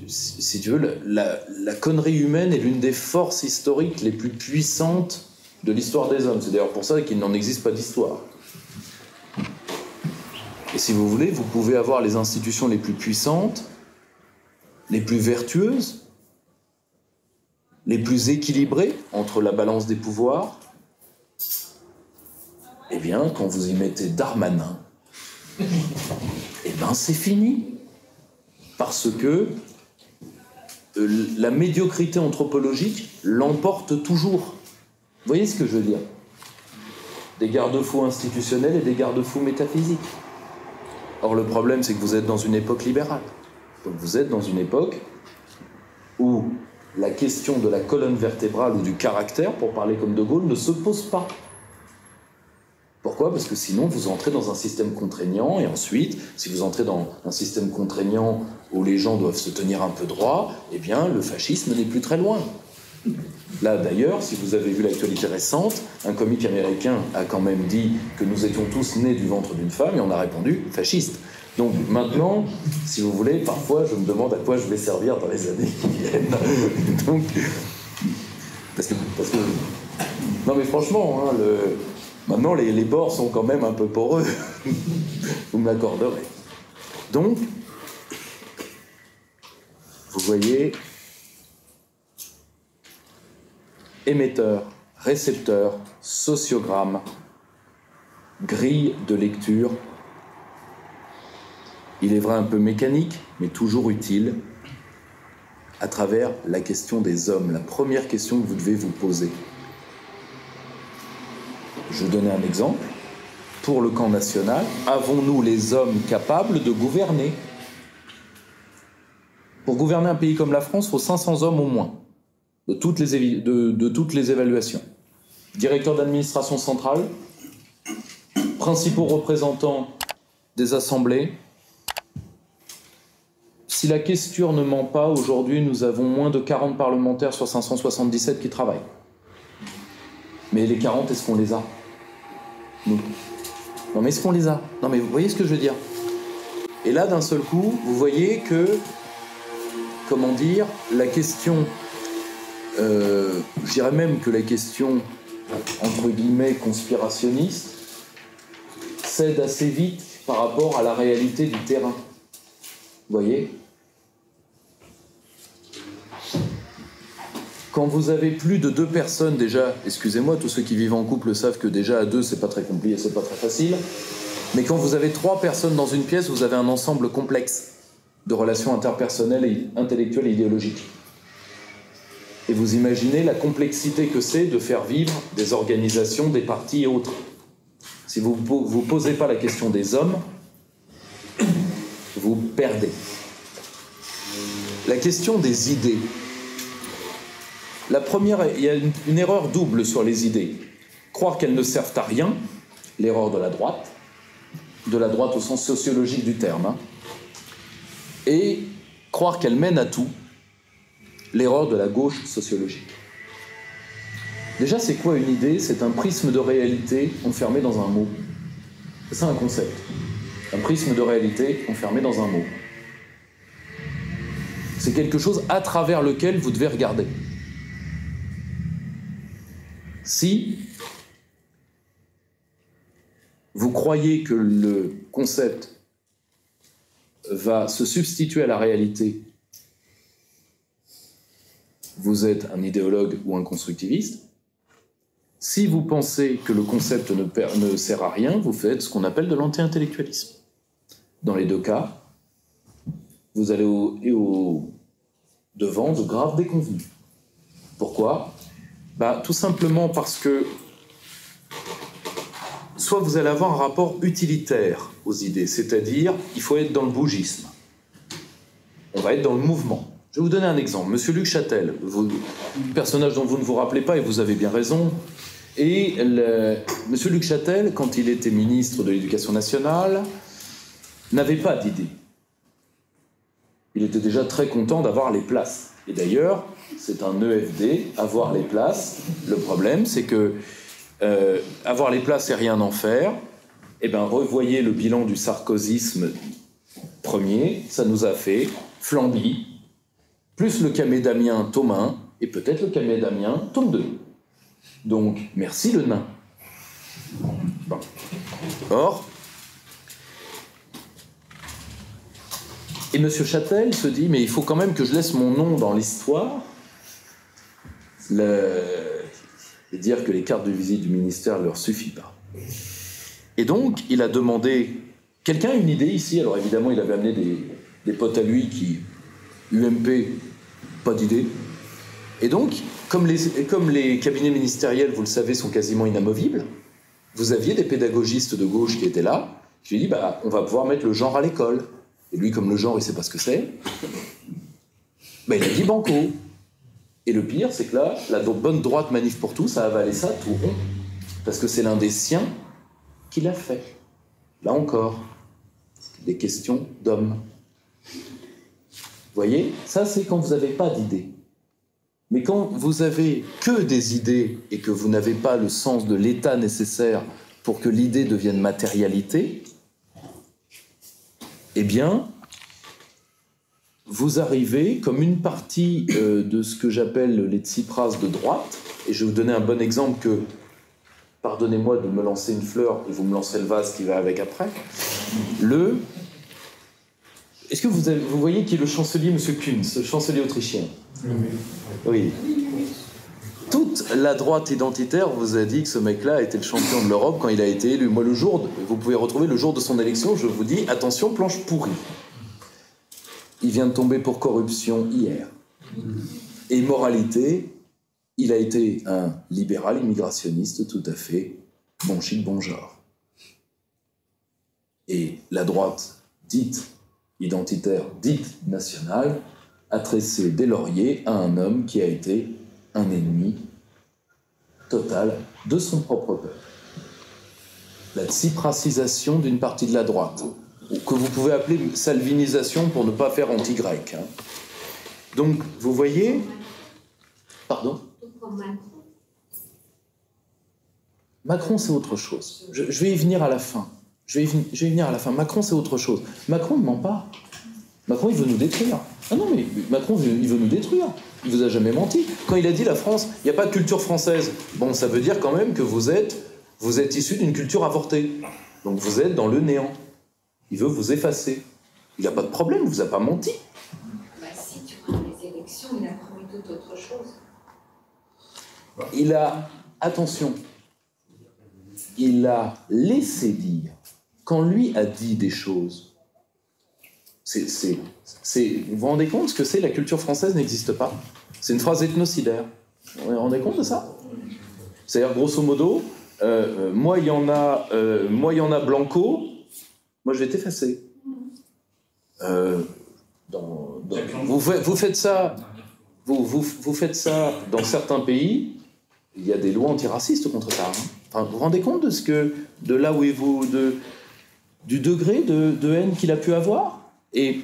si tu veux, la connerie humaine est l'une des forces historiques les plus puissantes de l'histoire des hommes. C'est d'ailleurs pour ça qu'il n'en existe pas d'histoire. Et si vous voulez, vous pouvez avoir les institutions les plus puissantes, les plus vertueuses, les plus équilibrées entre la balance des pouvoirs. Eh bien, quand vous y mettez Darmanin, eh bien, c'est fini. Parce que la médiocrité anthropologique l'emporte toujours. Vous voyez ce que je veux dire? Des garde-fous institutionnels et des garde-fous métaphysiques. Or, le problème, c'est que vous êtes dans une époque libérale. Donc, vous êtes dans une époque où la question de la colonne vertébrale ou du caractère, pour parler comme De Gaulle, ne se pose pas. Pourquoi? Parce que sinon, vous entrez dans un système contraignant, et ensuite, si vous entrez dans un système contraignant où les gens doivent se tenir un peu droit, eh bien, le fascisme n'est plus très loin. Là, d'ailleurs, si vous avez vu l'actualité récente, un comique américain a quand même dit que nous étions tous nés du ventre d'une femme, et on a répondu « fasciste ». Donc maintenant, si vous voulez, parfois, je me demande à quoi je vais servir dans les années qui viennent. Donc, parce que non mais franchement, hein, maintenant les bords sont quand même un peu poreux. Vous me l'accorderez. Donc, vous voyez, émetteur, récepteur, sociogramme, grille de lecture. Il est vrai un peu mécanique, mais toujours utile, à travers la question des hommes, la première question que vous devez vous poser. Je vais donner un exemple. Pour le camp national, avons-nous les hommes capables de gouverner? Pour gouverner un pays comme la France, il faut 500 hommes au moins, de toutes les évaluations. Directeur d'administration centrale, principaux représentants des assemblées. Si la question ne ment pas, aujourd'hui, nous avons moins de 40 parlementaires sur 577 qui travaillent. Mais les 40, est-ce qu'on les a? Nous. Non, mais est-ce qu'on les a? Non, mais vous voyez ce que je veux dire? Et là, d'un seul coup, vous voyez que, comment dire, la question, je dirais même que la question, entre guillemets, conspirationniste, cède assez vite par rapport à la réalité du terrain. Vous voyez? Quand vous avez plus de 2 personnes, déjà, excusez-moi, tous ceux qui vivent en couple savent que déjà à 2, c'est pas très compliqué, c'est pas très facile. Mais quand vous avez 3 personnes dans une pièce, vous avez un ensemble complexe de relations interpersonnelles, et intellectuelles et idéologiques. Et vous imaginez la complexité que c'est de faire vivre des organisations, des partis et autres. Si vous ne posez pas la question des hommes, vous perdez. La question des idées. La première, il y a une erreur double sur les idées. Croire qu'elles ne servent à rien, l'erreur de la droite au sens sociologique du terme, hein, et croire qu'elles mènent à tout, l'erreur de la gauche sociologique. Déjà, c'est quoi une idée? C'est un prisme de réalité enfermé dans un mot. C'est ça un concept. Un prisme de réalité enfermé dans un mot. C'est quelque chose à travers lequel vous devez regarder. Si vous croyez que le concept va se substituer à la réalité, vous êtes un idéologue ou un constructiviste. Si vous pensez que le concept ne sert à rien, vous faites ce qu'on appelle de l'anti-intellectualisme. Dans les 2 cas, vous allez au devant de graves déconvenues. Pourquoi? Tout simplement parce que soit vous allez avoir un rapport utilitaire aux idées, c'est-à-dire il faut être dans le bougisme. On va être dans le mouvement. Je vais vous donner un exemple. Monsieur Luc Châtel, personnage dont vous ne vous rappelez pas, et vous avez bien raison. Et Monsieur Luc Châtel, quand il était ministre de l'Éducation nationale, n'avait pas d'idée. Il était déjà très content d'avoir les places. Et d'ailleurs, c'est un EFD, avoir les places. Le problème, c'est que avoir les places et rien en faire, revoyez le bilan du sarkozysme premier, ça nous a fait Flamby, plus le camédamien tome 1, et peut-être le camédamien tome 2. Donc, merci le nain. Bon. Or, et M. Châtel se dit, mais il faut quand même que je laisse mon nom dans l'histoire, et dire que les cartes de visite du ministère ne leur suffit pas. Et donc, il a demandé... Quelqu'un a une idée ici? Alors évidemment, il avait amené des potes à lui qui... UMP, pas d'idée. Et donc, comme les cabinets ministériels, vous le savez, sont quasiment inamovibles, vous aviez des pédagogistes de gauche qui étaient là, qui lui dit, on va pouvoir mettre le genre à l'école. Et lui, comme le genre, il ne sait pas ce que c'est, il a dit banco. Et le pire, c'est que là, la bonne droite Manif pour tous a avalé ça tout rond. Parce que c'est l'un des siens qui l'a fait. Là encore, des questions d'hommes. Vous voyez, ça c'est quand vous n'avez pas d'idées. Mais quand vous avez que des idées et que vous n'avez pas le sens de l'état nécessaire pour que l'idée devienne matérialité, eh bien, vous arrivez comme une partie de ce que j'appelle les Tsipras de droite, et je vais vous donner un bon exemple que, pardonnez-moi de me lancer une fleur, et vous me lancerez le vase qui va avec après, Est-ce que vous voyez qui est le chancelier, M. Kunz, le chancelier autrichien? Oui. Toute la droite identitaire vous a dit que ce mec-là était le champion de l'Europe quand il a été élu. Moi, vous pouvez retrouver le jour de son élection, je vous dis, attention, planche pourrie. Il vient de tomber pour corruption hier. Et moralité, il a été un libéral immigrationniste tout à fait bon chic, bon genre. Et la droite dite identitaire, dite nationale, a tressé des lauriers à un homme qui a été un ennemi total de son propre peuple. La tsiprasisation d'une partie de la droite, que vous pouvez appeler salvinisation pour ne pas faire anti-grec. Donc, vous voyez... Pardon? Macron, c'est autre chose. Je vais y venir à la fin. Macron, c'est autre chose. Macron ne ment pas. Macron, il veut nous détruire. Ah non, mais Macron, il veut nous détruire. Il vous a jamais menti. Quand il a dit la France, il n'y a pas de culture française. Bon, ça veut dire quand même que vous êtes issu d'une culture avortée. Donc vous êtes dans le néant. Il veut vous effacer. Il n'a pas de problème, il ne vous a pas menti. Si tu prends les élections, il a promis tout autre chose. Attention, il a laissé dire. Quand lui a dit des choses, vous vous rendez compte ce que c'est? La culture française n'existe pas. C'est une phrase ethnocidaire. Vous vous rendez compte de ça? C'est-à-dire, grosso modo, moi, il y en a Blanco, moi, je vais t'effacer. Vous faites ça dans certains pays, il y a des lois antiracistes contre ça. Enfin, vous vous rendez compte du degré de haine qu'il a pu avoir? Et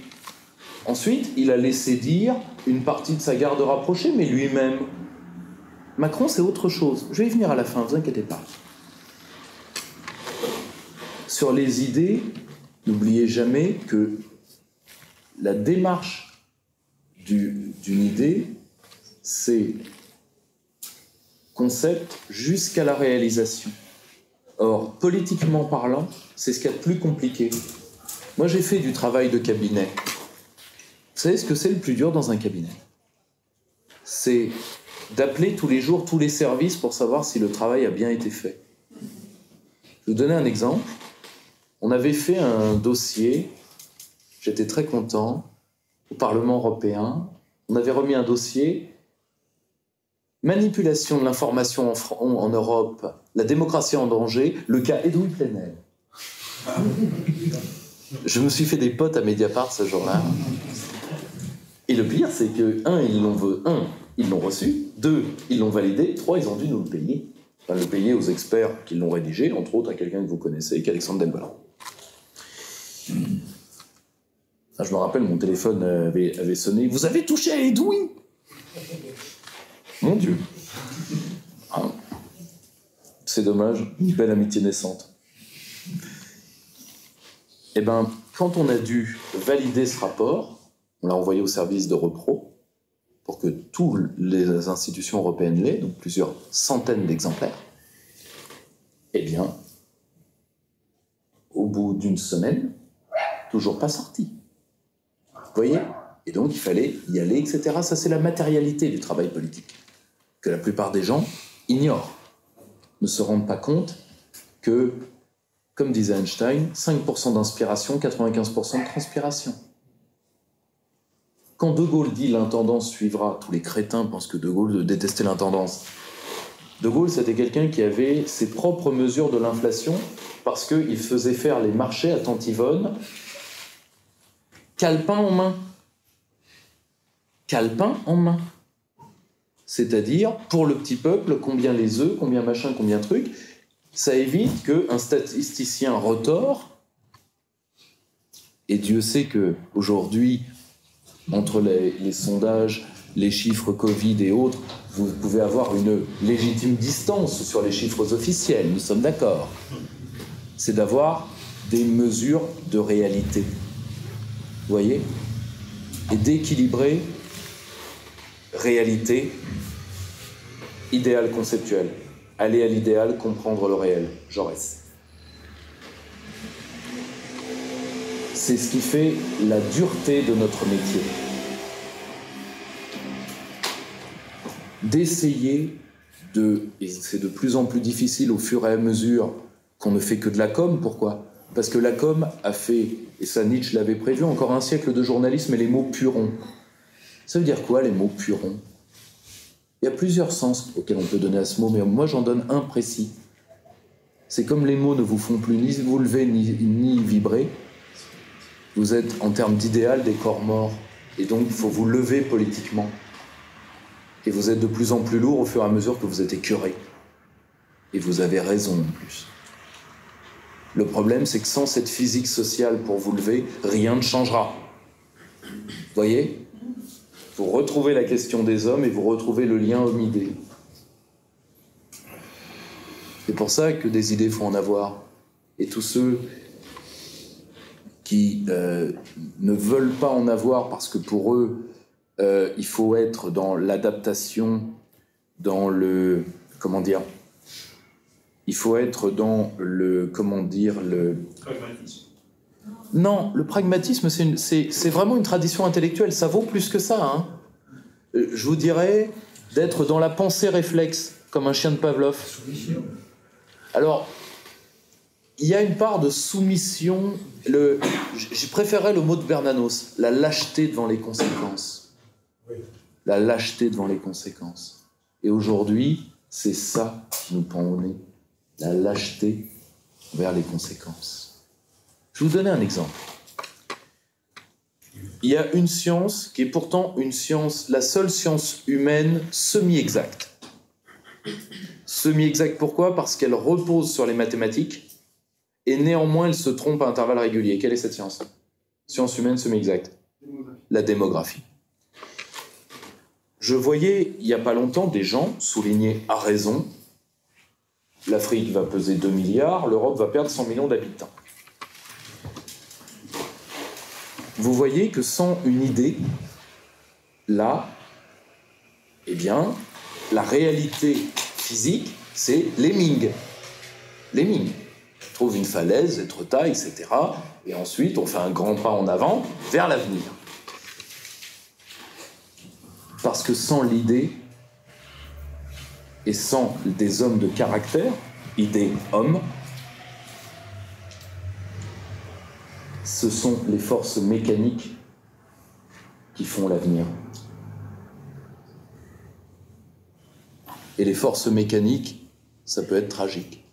ensuite, il a laissé dire une partie de sa garde rapprochée, mais lui-même. Macron, c'est autre chose. Je vais y venir à la fin, ne vous inquiétez pas. Sur les idées, n'oubliez jamais que la démarche d'une idée, c'est concept jusqu'à la réalisation. Or, politiquement parlant, c'est ce qu'il y a de plus compliqué. Moi, j'ai fait du travail de cabinet. Vous savez ce que c'est le plus dur dans un cabinet? C'est d'appeler tous les jours tous les services pour savoir si le travail a bien été fait. Je vais vous donner un exemple. On avait fait un dossier, j'étais très content, au Parlement européen. On avait remis un dossier manipulation de l'information en Europe, la démocratie en danger, le cas Edoui Plenel. Je me suis fait des potes à Mediapart ce jour-là. Et le pire, c'est que, ils l'ont reçu, 2, ils l'ont validé, 3, ils ont dû nous le payer. Enfin, le payer aux experts qui l'ont rédigé, entre autres à quelqu'un que vous connaissez, qui est Alexandre Delbalan. Je me rappelle, mon téléphone avait sonné. Vous avez touché à Edoui? Mon Dieu. Ah. C'est dommage, une belle amitié naissante. Eh bien, quand on a dû valider ce rapport, on l'a envoyé au service de Repro pour que toutes les institutions européennes l'aient, donc plusieurs centaines d'exemplaires. Eh bien, au bout d'une semaine, toujours pas sorti. Vous voyez? Et donc, il fallait y aller, etc. Ça, c'est la matérialité du travail politique, que la plupart des gens ignorent, ne se rendent pas compte que, comme disait Einstein, 5% d'inspiration, 95% de transpiration. Quand De Gaulle dit « l'intendance suivra », tous les crétins pensent que De Gaulle détestait l'intendance. De Gaulle, c'était quelqu'un qui avait ses propres mesures de l'inflation parce qu'il faisait faire les marchés à Tantivonne calepin en main. Calepin en main. C'est-à-dire, pour le petit peuple, combien les œufs, combien machin, combien truc. Ça évite qu'un statisticien retort, et Dieu sait qu'aujourd'hui, entre les sondages, les chiffres Covid et autres, vous pouvez avoir une légitime distance sur les chiffres officiels, nous sommes d'accord. C'est d'avoir des mesures de réalité. Vous voyez? Et d'équilibrer réalité, idéal conceptuel. Aller à l'idéal, comprendre le réel. Jaurès. C'est ce qui fait la dureté de notre métier. D'essayer et c'est de plus en plus difficile au fur et à mesure qu'on ne fait que de la com. Pourquoi? Parce que la com a fait, et ça Nietzsche l'avait prévu, encore un siècle de journalisme et les mots purons. Ça veut dire quoi, les mots purons? Il y a plusieurs sens auxquels on peut donner à ce mot, mais moi j'en donne un précis. C'est comme les mots ne vous font plus ni vous lever ni vibrer, vous êtes en termes d'idéal des corps morts, et donc il faut vous lever politiquement. Et vous êtes de plus en plus lourd au fur et à mesure que vous êtes écœuré. Et vous avez raison en plus. Le problème, c'est que sans cette physique sociale pour vous lever, rien ne changera. Vous voyez? Vous retrouvez la question des hommes et vous retrouvez le lien homme-idée. C'est pour ça que des idées, faut en avoir. Et tous ceux qui ne veulent pas en avoir parce que pour eux, il faut être dans l'adaptation, dans le... Comment dire? Il faut être dans le... Comment dire? Le... Pragmatisme. Non, le pragmatisme, c'est vraiment une tradition intellectuelle. Ça vaut plus que ça. Hein. Je vous dirais d'être dans la pensée réflexe, comme un chien de Pavlov. Alors, il y a une part de soumission. J'ai préféré le mot de Bernanos, la lâcheté devant les conséquences. La lâcheté devant les conséquences. Et aujourd'hui, c'est ça qui nous pend au nez. La lâcheté vers les conséquences. Je vais vous donner un exemple. Il y a une science qui est pourtant une science, la seule science humaine semi-exacte. Semi-exacte pourquoi? Parce qu'elle repose sur les mathématiques et néanmoins elle se trompe à intervalles réguliers. Quelle est cette science? Science humaine semi-exacte. La démographie. Je voyais il n'y a pas longtemps des gens souligner à raison l'Afrique va peser 2 milliards, l'Europe va perdre 100 millions d'habitants. Vous voyez que sans une idée, là, eh bien, la réalité physique, c'est lemming. Lemming. On trouve une falaise, Étretat, etc. Et ensuite, on fait un grand pas en avant vers l'avenir. Parce que sans l'idée, et sans des hommes de caractère, idée homme, ce sont les forces mécaniques qui font l'avenir. Et les forces mécaniques, ça peut être tragique.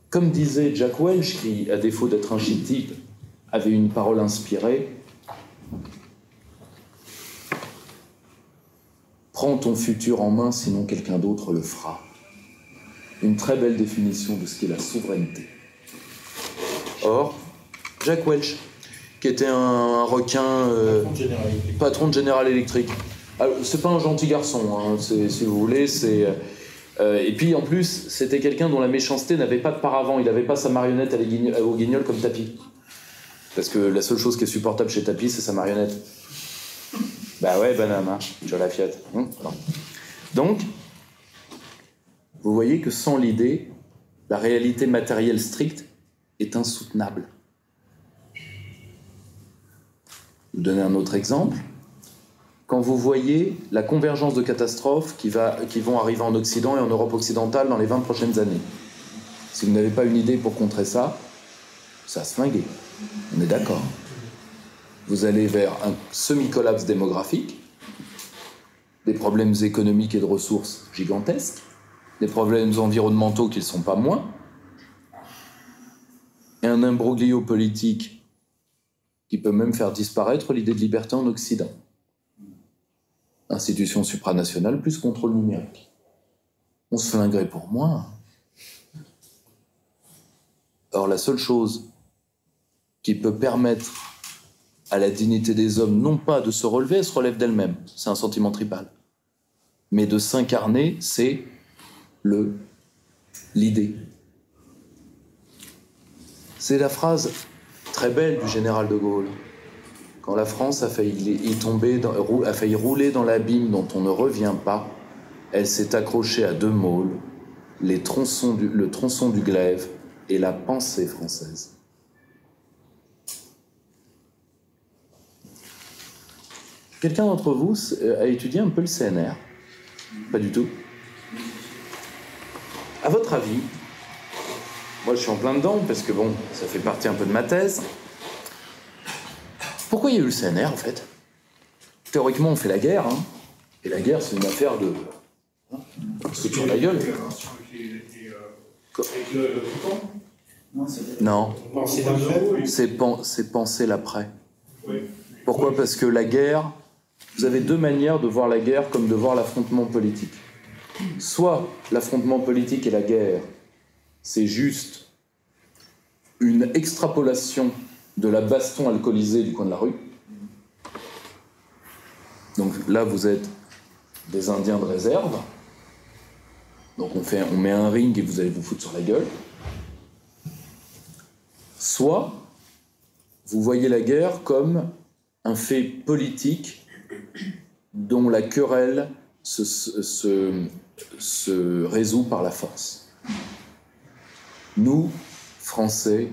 Comme disait Jack Welch, qui, à défaut d'être un cheat type, avait une parole inspirée, prends ton futur en main, sinon quelqu'un d'autre le fera. Une très belle définition de ce qu'est la souveraineté. Or, Jack Welch, qui était un requin, patron de General Electric. C'est pas un gentil garçon, hein, si vous voulez, et puis en plus, c'était quelqu'un dont la méchanceté n'avait pas de paravent, il n'avait pas sa marionnette au guignol comme Tapi. Parce que la seule chose qui est supportable chez Tapi, c'est sa marionnette. Bah ouais, banane, tu as la Fiat. Donc, vous voyez que sans l'idée, la réalité matérielle stricte est insoutenable. Je vais vous donner un autre exemple. Quand vous voyez la convergence de catastrophes qui vont arriver en Occident et en Europe occidentale dans les 20 prochaines années, si vous n'avez pas une idée pour contrer ça, ça va se flinguer. On est d'accord. Vous allez vers un semi-collapse démographique, des problèmes économiques et de ressources gigantesques, des problèmes environnementaux qui ne sont pas moins, et un imbroglio politique qui peut même faire disparaître l'idée de liberté en Occident. Institutions supranationales plus contrôle numérique. On se flinguerait pour moins. Or, la seule chose qui peut permettre à la dignité des hommes, non pas de se relever, elle se relève d'elle-même, c'est un sentiment tribal, mais de s'incarner, c'est l'idée. C'est la phrase très belle du général de Gaulle. Quand la France a failli rouler dans l'abîme dont on ne revient pas, elle s'est accrochée à deux môles, le tronçon du glaive et la pensée française. Quelqu'un d'entre vous a étudié un peu le CNR? Pas du tout. À votre avis, moi je suis en plein dedans parce que bon, ça fait partie un peu de ma thèse. Pourquoi il y a eu le CNR en fait? Théoriquement on fait la guerre, hein, et la guerre c'est une affaire de... Parce que tu as la gueule. Non, c'est penser l'après. Pourquoi? Parce que la guerre, vous avez deux manières de voir la guerre comme de voir l'affrontement politique. Soit l'affrontement politique et la guerre, c'est juste une extrapolation de la baston alcoolisée du coin de la rue. Donc là, vous êtes des Indiens de réserve. Donc on met un ring et vous allez vous foutre sur la gueule. Soit vous voyez la guerre comme un fait politique dont la querelle se résout par la force. Nous, Français,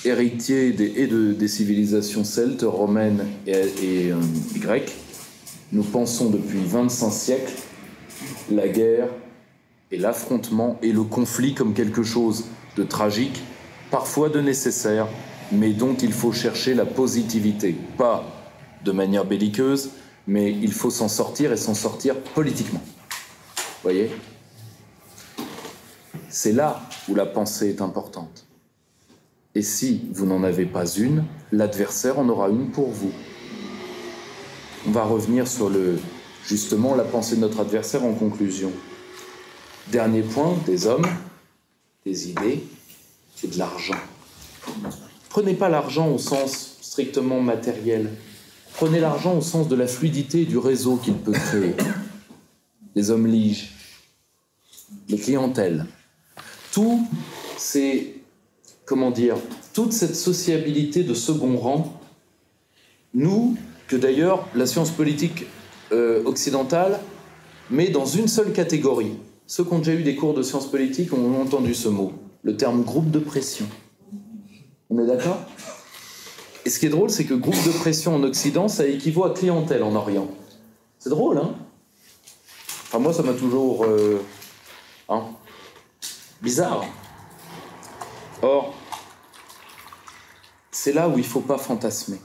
héritiers des civilisations celtes, romaines et grecques, nous pensons depuis 25 siècles la guerre et l'affrontement et le conflit comme quelque chose de tragique, parfois de nécessaire, mais dont il faut chercher la positivité. Pas de manière belliqueuse, mais il faut s'en sortir et s'en sortir politiquement. Vous voyez ? C'est là où la pensée est importante. Et si vous n'en avez pas une, l'adversaire en aura une pour vous. On va revenir sur justement la pensée de notre adversaire en conclusion. Dernier point, des hommes, des idées et de l'argent. Prenez pas l'argent au sens strictement matériel. Prenez l'argent au sens de la fluidité du réseau qu'il peut créer. Les hommes liges, les clientèles. Tout, c'est, toute cette sociabilité de second rang, nous, que d'ailleurs la science politique occidentale met dans une seule catégorie. Ceux qui ont déjà eu des cours de sciences politiques ont entendu ce mot, le terme groupe de pression. On est d'accord ? Et ce qui est drôle, c'est que groupe de pression en Occident, ça équivaut à clientèle en Orient. C'est drôle, hein ? Enfin, moi, ça m'a toujours... bizarre. Or, c'est là où il ne faut pas fantasmer.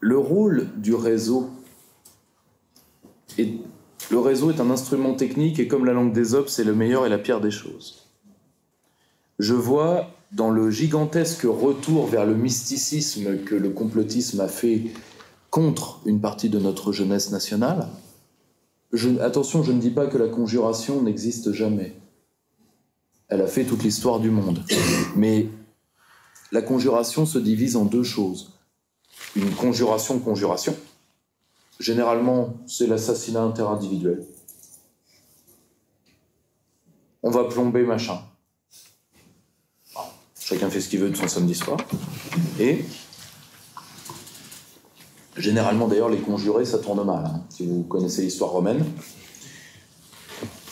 Le rôle du réseau Et le réseau est un instrument technique et comme la langue d'Ésope, c'est le meilleur et la pire des choses. Je vois dans le gigantesque retour vers le mysticisme que le complotisme a fait contre une partie de notre jeunesse nationale. Attention, je ne dis pas que la conjuration n'existe jamais. Elle a fait toute l'histoire du monde. Mais la conjuration se divise en deux choses. Une conjuration. Généralement, c'est l'assassinat interindividuel. On va plomber machin. Bon, chacun fait ce qu'il veut de son samedi soir. Et généralement, d'ailleurs, les conjurés, ça tourne mal, hein, si vous connaissez l'histoire romaine.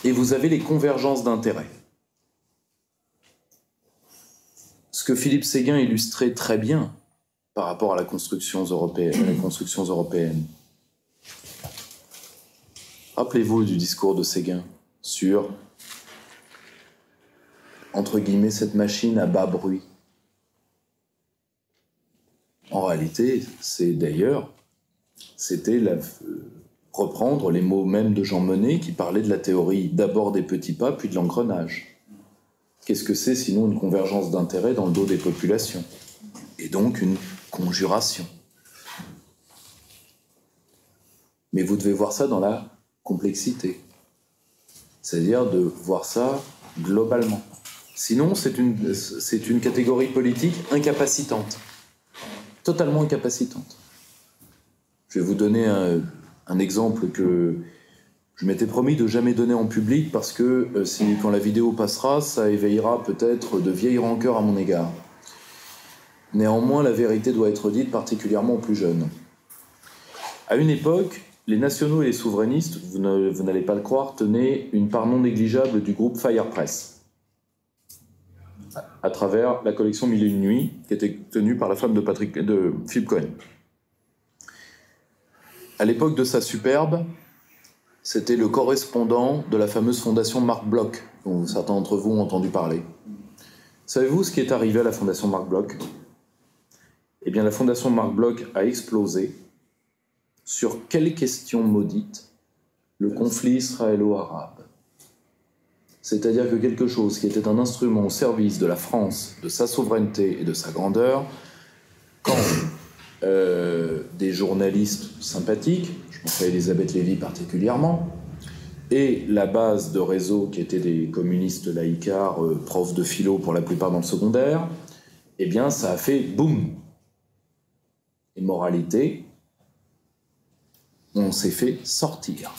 Et vous avez les convergences d'intérêts. Ce que Philippe Séguin illustrait très bien par rapport à la construction européenne. Rappelez-vous du discours de Séguin sur, entre guillemets, cette machine à bas bruit. En réalité, c'était reprendre les mots même de Jean Monnet qui parlait de la théorie d'abord des petits pas, puis de l'engrenage. Qu'est-ce que c'est sinon une convergence d'intérêts dans le dos des populations? Et donc une conjuration. Mais vous devez voir ça dans la complexité. C'est-à-dire de voir ça globalement. Sinon, c'est une catégorie politique incapacitante. Totalement incapacitante. Je vais vous donner un exemple que je m'étais promis de jamais donner en public parce que quand la vidéo passera, ça éveillera peut-être de vieilles rancœurs à mon égard. Néanmoins, la vérité doit être dite particulièrement aux plus jeunes. À une époque, les nationaux et les souverainistes, vous n'allez pas le croire, tenaient une part non négligeable du groupe Fire Press, à travers la collection Mille et une nuits, qui était tenue par la femme de Philippe Cohen. À l'époque de sa superbe, c'était le correspondant de la fameuse fondation Marc Bloch, dont certains d'entre vous ont entendu parler. Savez-vous ce qui est arrivé à la fondation Marc Bloch? Eh bien, la fondation Marc Bloch a explosé. Sur quelle question maudite? Le conflit israélo-arabe. C'est-à-dire que quelque chose qui était un instrument au service de la France, de sa souveraineté et de sa grandeur, quand des journalistes sympathiques, je pense à Elisabeth Lévy particulièrement, et la base de réseau qui était des communistes laïcards, profs de philo pour la plupart dans le secondaire, eh bien ça a fait boum. Et moralité, on s'est fait sortir.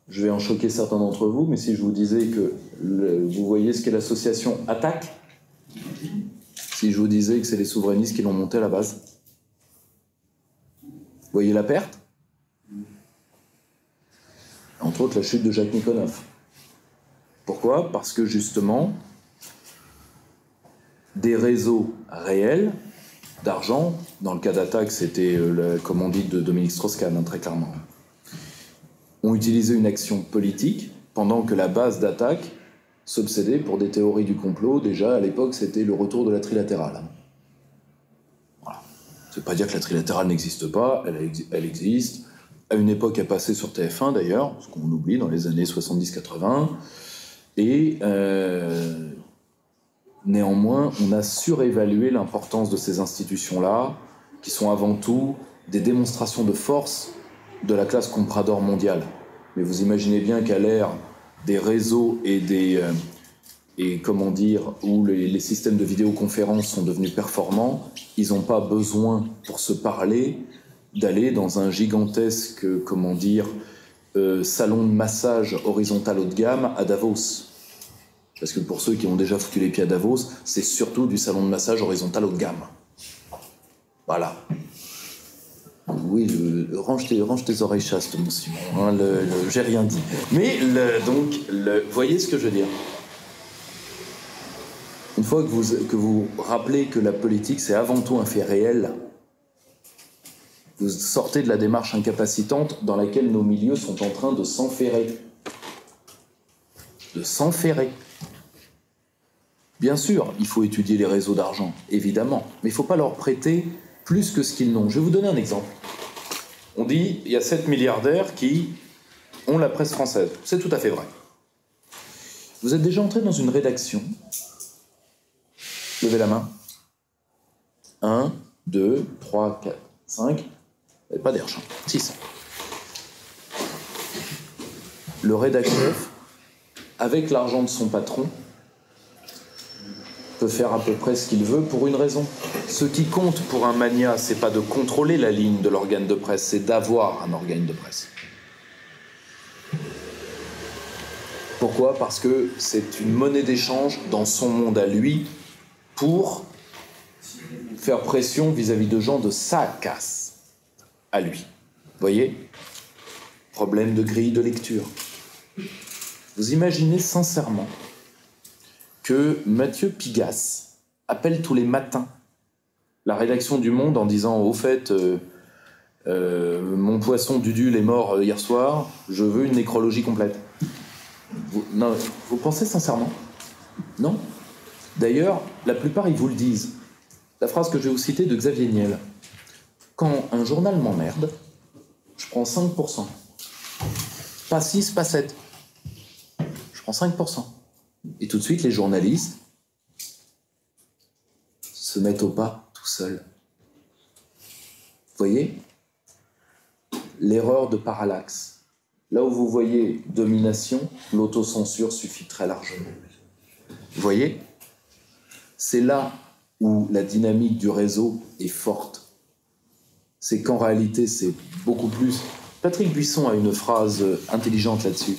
Je vais en choquer certains d'entre vous, mais si je vous disais que vous voyez ce qu'est l'association Attaque, si je vous disais que c'est les souverainistes qui l'ont monté à la base, vous voyez la perte? Entre autres, la chute de Jacques Nikonov. Pourquoi? Parce que justement, des réseaux réels d'argent, dans le cas d'Attaque, c'était la commandite de Dominique Strauss-Kahn, très clairement, ont utilisé une action politique pendant que la base d'Attaque s'obsédait pour des théories du complot. Déjà, à l'époque, c'était le retour de la trilatérale. Voilà. Ça ne veut pas dire que la trilatérale n'existe pas, elle existe. À une époque, elle passait sur TF1 d'ailleurs, ce qu'on oublie dans les années 70-80. Et néanmoins, on a surévalué l'importance de ces institutions-là, qui sont avant tout des démonstrations de force de la classe comprador mondiale. Mais vous imaginez bien qu'à l'ère des réseaux et où les systèmes de vidéoconférence sont devenus performants, ils n'ont pas besoin, pour se parler, d'aller dans un gigantesque, salon de massage horizontal haut de gamme à Davos. Parce que pour ceux qui ont déjà foutu les pieds à Davos, c'est surtout du salon de massage horizontal haut de gamme. Voilà. Oui, range tes oreilles chastes, mon Simon. Hein, j'ai rien dit. Mais, voyez ce que je veux dire? Une fois que vous rappelez que la politique, c'est avant tout un fait réel, vous sortez de la démarche incapacitante dans laquelle nos milieux sont en train de s'enferrer. De s'enferrer. Bien sûr, il faut étudier les réseaux d'argent, évidemment, mais il ne faut pas leur prêter plus que ce qu'ils n'ont. Je vais vous donner un exemple. On dit il y a 7 milliardaires qui ont la presse française. C'est tout à fait vrai. Vous êtes déjà entré dans une rédaction. Levez la main. 1, 2, 3, 4, 5. Pas d'air, 6. Le rédacteur, avec l'argent de son patron, peut faire à peu près ce qu'il veut pour une raison. Ce qui compte pour un magnat, c'est pas de contrôler la ligne de l'organe de presse, c'est d'avoir un organe de presse. Pourquoi ? Parce que c'est une monnaie d'échange dans son monde à lui pour faire pression vis-à-vis de gens de sa casse à lui. Voyez ? Problème de grille de lecture. Vous imaginez sincèrement que Mathieu Pigasse appelle tous les matins la rédaction du Monde en disant « Au fait, mon poisson Dudule est mort hier soir, je veux une nécrologie complète. » Vous pensez sincèrement ? Non ? D'ailleurs, la plupart, ils vous le disent. La phrase que je vais vous citer de Xavier Niel. « Quand un journal m'emmerde, je prends 5%. Pas 6, pas 7. Je prends 5%. Et tout de suite, les journalistes se mettent au pas tout seuls. Vous voyez ? L'erreur de parallaxe. Là où vous voyez domination, l'autocensure suffit très largement. Vous voyez ? C'est là où la dynamique du réseau est forte. C'est qu'en réalité, c'est beaucoup plus... Patrick Buisson a une phrase intelligente là-dessus.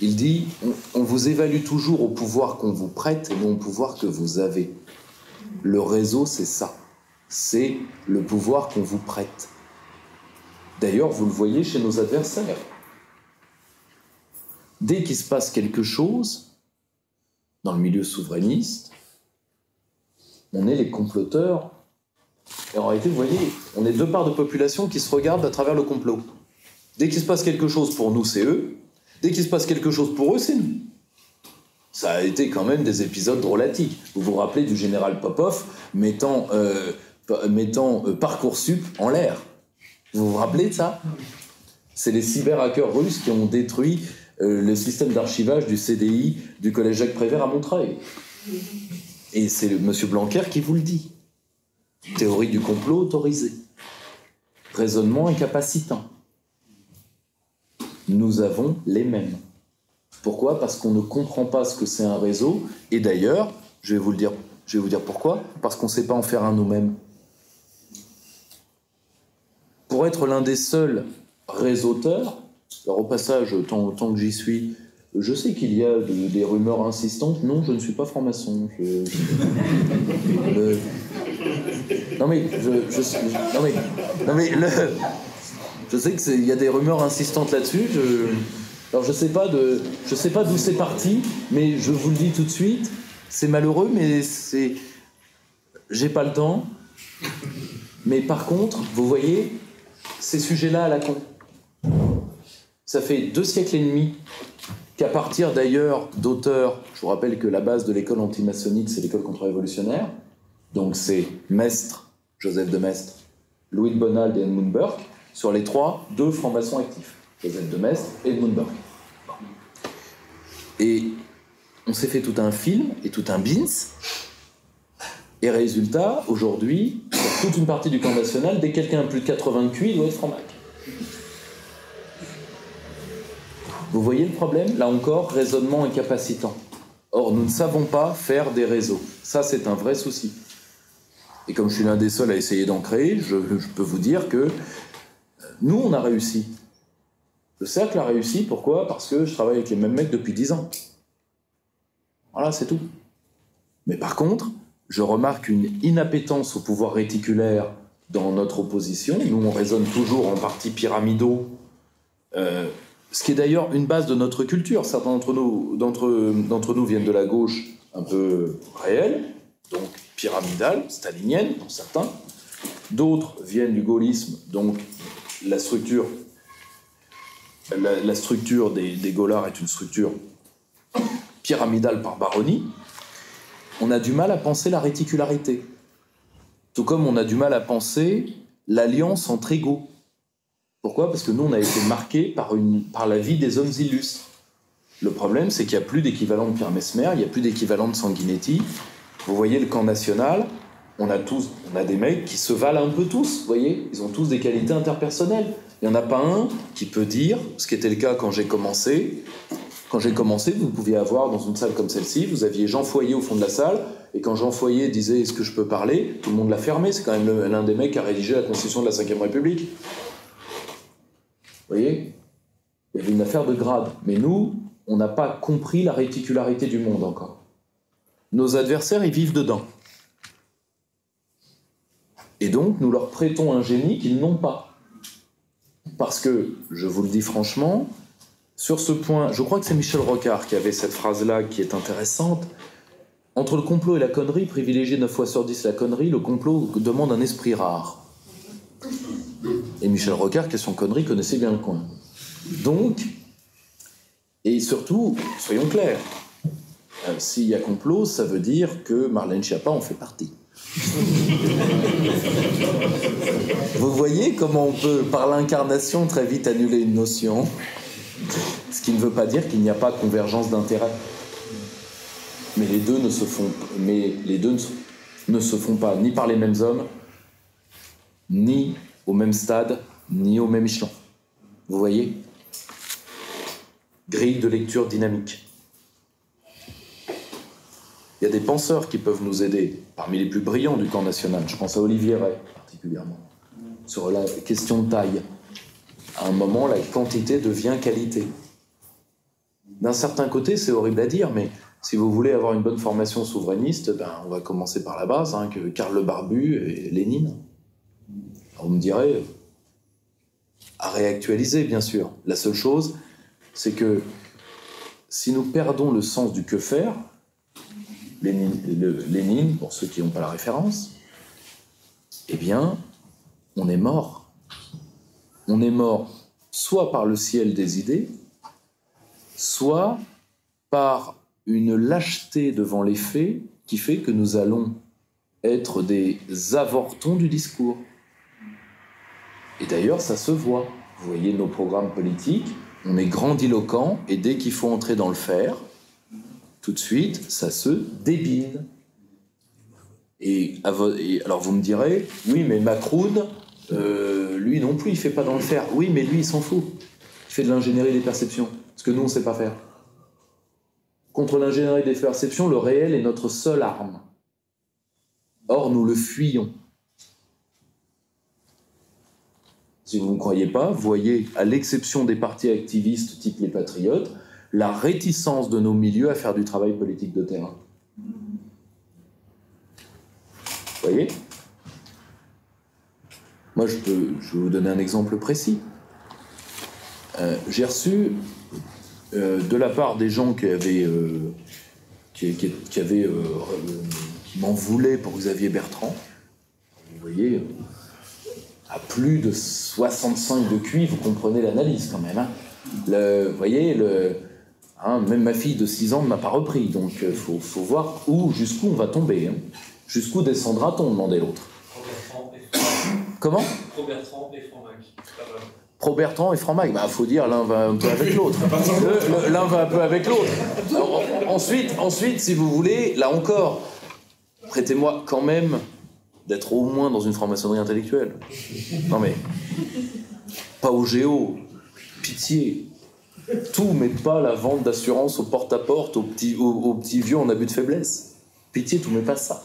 Il dit, on vous évalue toujours au pouvoir qu'on vous prête et non au pouvoir que vous avez. Le réseau, c'est ça. C'est le pouvoir qu'on vous prête. D'ailleurs, vous le voyez chez nos adversaires. Dès qu'il se passe quelque chose, dans le milieu souverainiste, on est les comploteurs. Et en réalité, vous voyez, on est deux parts de population qui se regardent à travers le complot. Dès qu'il se passe quelque chose pour nous, c'est eux. Dès qu'il se passe quelque chose pour eux, c'est nous. Ça a été quand même des épisodes drôlatiques. Vous vous rappelez du général Popov mettant Parcoursup en l'air. Vous vous rappelez de ça ? C'est les cyber-hackers russes qui ont détruit le système d'archivage du CDI du collège Jacques Prévert à Montreuil. Et c'est M. Blanquer qui vous le dit. Théorie du complot autorisée. Raisonnement incapacitant. Nous avons les mêmes. Pourquoi ? Parce qu'on ne comprend pas ce que c'est un réseau. Et d'ailleurs, je vais vous dire pourquoi. Parce qu'on ne sait pas en faire un nous-mêmes. Pour être l'un des seuls réseauteurs, alors au passage, tant que j'y suis, je sais qu'il y a des rumeurs insistantes. Non, je ne suis pas franc-maçon. Je sais qu'il y a des rumeurs insistantes là-dessus. Alors je sais pas d'où c'est parti, mais je vous le dis tout de suite, c'est malheureux, mais j'ai pas le temps. Mais par contre, vous voyez, ces sujets-là à la con. Ça fait 2 siècles et demi qu'à partir d'ailleurs d'auteurs, je vous rappelle que la base de l'école antimaçonnique, c'est l'école contre-révolutionnaire, donc c'est Mestre, Joseph de Maistre, Louis de Bonald et Edmund Burke, sur les 3, 2 francs-maçons actifs, Joseph de Maistre et Edmund Burke. Et on s'est fait tout un film et tout un bins, et résultat, aujourd'hui, pour toute une partie du camp national, dès que quelqu'un a plus de 80 de QI, il doit être franc-mac. Vous voyez le problème ? Là encore, raisonnement incapacitant. Or, nous ne savons pas faire des réseaux. Ça, c'est un vrai souci. Et comme je suis l'un des seuls à essayer d'en créer, je peux vous dire que nous, on a réussi. Le cercle a réussi, pourquoi ? Parce que je travaille avec les mêmes mecs depuis 10 ans. Voilà, c'est tout. Mais par contre, je remarque une inappétence au pouvoir réticulaire dans notre opposition. Nous, on raisonne toujours en partis pyramidaux, ce qui est d'ailleurs une base de notre culture. Certains d'entre nous viennent de la gauche un peu réelle, donc pyramidale, stalinienne pour certains. D'autres viennent du gaullisme, donc la structure des Gaullards est une structure pyramidale par baronnie. On a du mal à penser la réticularité. Tout comme on a du mal à penser l'alliance entre égaux. Pourquoi? Parce que nous, on a été marqués par la vie des hommes illustres. Le problème, c'est qu'il n'y a plus d'équivalent de Pierre Messmer, il n'y a plus d'équivalent de Sanguinetti. Vous voyez le camp national, on a des mecs qui se valent un peu tous, vous voyez, ils ont tous des qualités interpersonnelles. Il n'y en a pas un qui peut dire, ce qui était le cas quand j'ai commencé. Quand j'ai commencé, vous pouviez avoir dans une salle comme celle-ci, vous aviez Jean Foyer au fond de la salle, et quand Jean Foyer disait « est-ce que je peux parler ?», tout le monde l'a fermé, c'est quand même l'un des mecs qui a rédigé la Constitution de la Ve République. Vous voyez ? Il y avait une affaire de grade. Mais nous, on n'a pas compris la réticularité du monde encore. Nos adversaires, ils vivent dedans. Et donc, nous leur prêtons un génie qu'ils n'ont pas. Parce que, je vous le dis franchement, sur ce point, je crois que c'est Michel Rocard qui avait cette phrase-là qui est intéressante. Entre le complot et la connerie, privilégier 9 fois sur 10 la connerie, le complot demande un esprit rare. Et Michel Rocard, question connerie, connaissait bien le coin. Donc, et surtout, soyons clairs, s'il y a complot, ça veut dire que Marlène Schiappa en fait partie. Vous voyez comment on peut, par l'incarnation, très vite annuler une notion, ce qui ne veut pas dire qu'il n'y a pas de convergence d'intérêts. Mais les deux ne se font pas ni par les mêmes hommes, ni au même stade, ni au même échelon. Vous voyez ? Grille de lecture dynamique. Il y a des penseurs qui peuvent nous aider, parmi les plus brillants du camp national. Je pense à Olivier Rey, particulièrement, sur la question de taille. À un moment, la quantité devient qualité. D'un certain côté, c'est horrible à dire, mais si vous voulez avoir une bonne formation souverainiste, on va commencer par la base, que Karl le Barbu et Lénine. Alors vous me direz, à réactualiser, bien sûr. La seule chose, c'est que si nous perdons le sens du que faire, Lénine, pour ceux qui n'ont pas la référence, eh bien, on est mort. On est mort soit par le ciel des idées, soit par une lâcheté devant les faits qui fait que nous allons être des avortons du discours. Et d'ailleurs, ça se voit. Vous voyez nos programmes politiques, on est grandiloquent, et dès qu'il faut entrer dans le faire, tout de suite, ça se débine. Et alors vous me direz, oui, mais Macron, lui non plus, il ne fait pas dans le faire. Oui, mais lui, il s'en fout. Il fait de l'ingénierie des perceptions, ce que nous, on ne sait pas faire. Contre l'ingénierie des perceptions, le réel est notre seule arme. Or, nous le fuyons. Si vous ne me croyez pas, voyez, à l'exception des partis activistes type les Patriotes, la réticence de nos milieux à faire du travail politique de terrain. Vous voyez ? Moi, je vais vous donner un exemple précis. J'ai reçu, de la part des gens qui m'en voulaient pour Xavier Bertrand, vous voyez, à plus de 65 de QI, vous comprenez l'analyse quand même. Vous voyez, même ma fille de 6 ans ne m'a pas repris, donc il faut voir jusqu'où on va tomber. Jusqu'où descendra-t-on, demandait l'autre. Comment ? Pro-Bertrand et Franck. Pro-Bertrand et Franck, faut dire l'un va un peu avec l'autre. L'un va un peu avec l'autre. Ensuite, si vous voulez, là encore, prêtez-moi quand même d'être au moins dans une franc-maçonnerie intellectuelle. Non mais, pas au géo, pitié. Tout, mais pas la vente d'assurance au porte-à-porte, aux petits vieux en abus de faiblesse. Pitié, tout, mais pas ça.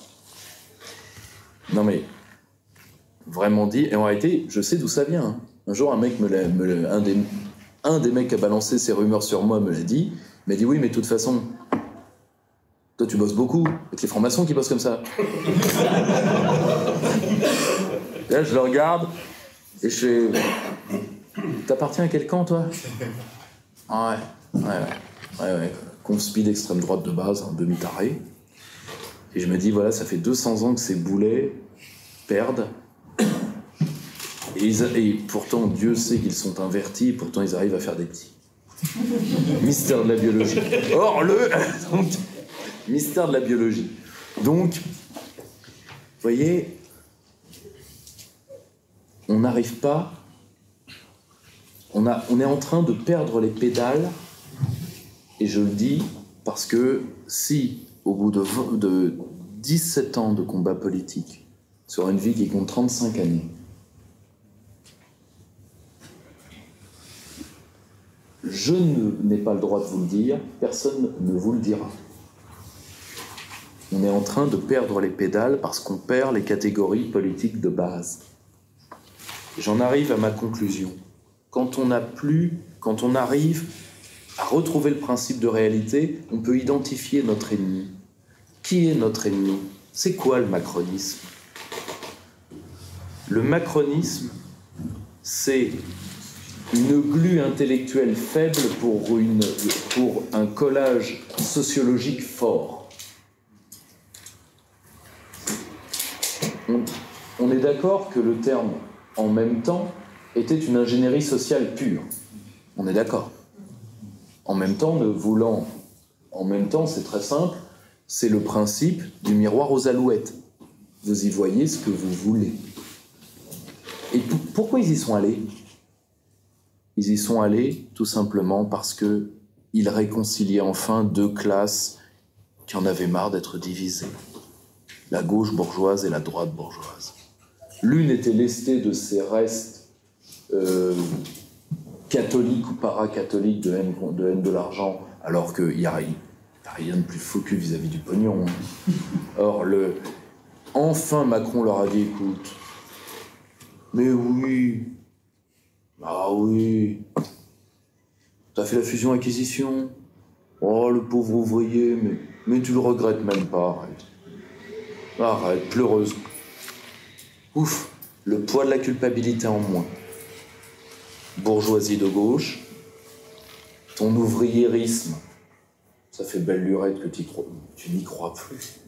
Non mais, vraiment dit, et en réalité, je sais d'où ça vient. Un jour, un mec un des mecs qui a balancé ces rumeurs sur moi me l'a dit. Il m'a dit, oui, mais de toute façon, toi tu bosses beaucoup, avec les francs-maçons qui bossent comme ça. Là, je le regarde, et je fais, t'appartiens à quel camp, toi ? Ah ouais. Conspi d'extrême droite de base, un demi-taré. Et je me dis, voilà, ça fait 200 ans que ces boulets perdent. Et pourtant, Dieu sait qu'ils sont invertis, pourtant ils arrivent à faire des petits. Mystère de la biologie. Or, mystère de la biologie. Donc, vous voyez, on n'arrive pas On est en train de perdre les pédales, et je le dis parce que si, au bout de 17 ans de combat politique, sur une vie qui compte 35 années, je n'ai pas le droit de vous le dire, personne ne vous le dira. On est en train de perdre les pédales parce qu'on perd les catégories politiques de base. J'en arrive à ma conclusion. Quand on arrive à retrouver le principe de réalité, on peut identifier notre ennemi. Qui est notre ennemi? C'est quoi le macronisme? Le macronisme, c'est une glu intellectuelle faible pour un collage sociologique fort. On est d'accord que le terme « en même temps » était une ingénierie sociale pure. On est d'accord. En même temps, en même temps, c'est très simple, c'est le principe du miroir aux alouettes. Vous y voyez ce que vous voulez. Et pourquoi ils y sont allés? Ils y sont allés tout simplement parce qu'ils réconciliaient enfin deux classes qui en avaient marre d'être divisées. La gauche bourgeoise et la droite bourgeoise. L'une était lestée de ses restes catholiques ou paracatholiques de haine de l'argent, alors qu'il n'y a rien de plus faux que vis-à-vis du pognon. Or, enfin Macron leur a dit, écoute, mais oui, ah oui, t'as fait la fusion-acquisition, oh le pauvre ouvrier, mais tu le regrettes même pas, arrête, pleureuse. Ouf, le poids de la culpabilité en moins. Bourgeoisie de gauche, ton ouvriérisme, ça fait belle lurette que tu n'y crois plus.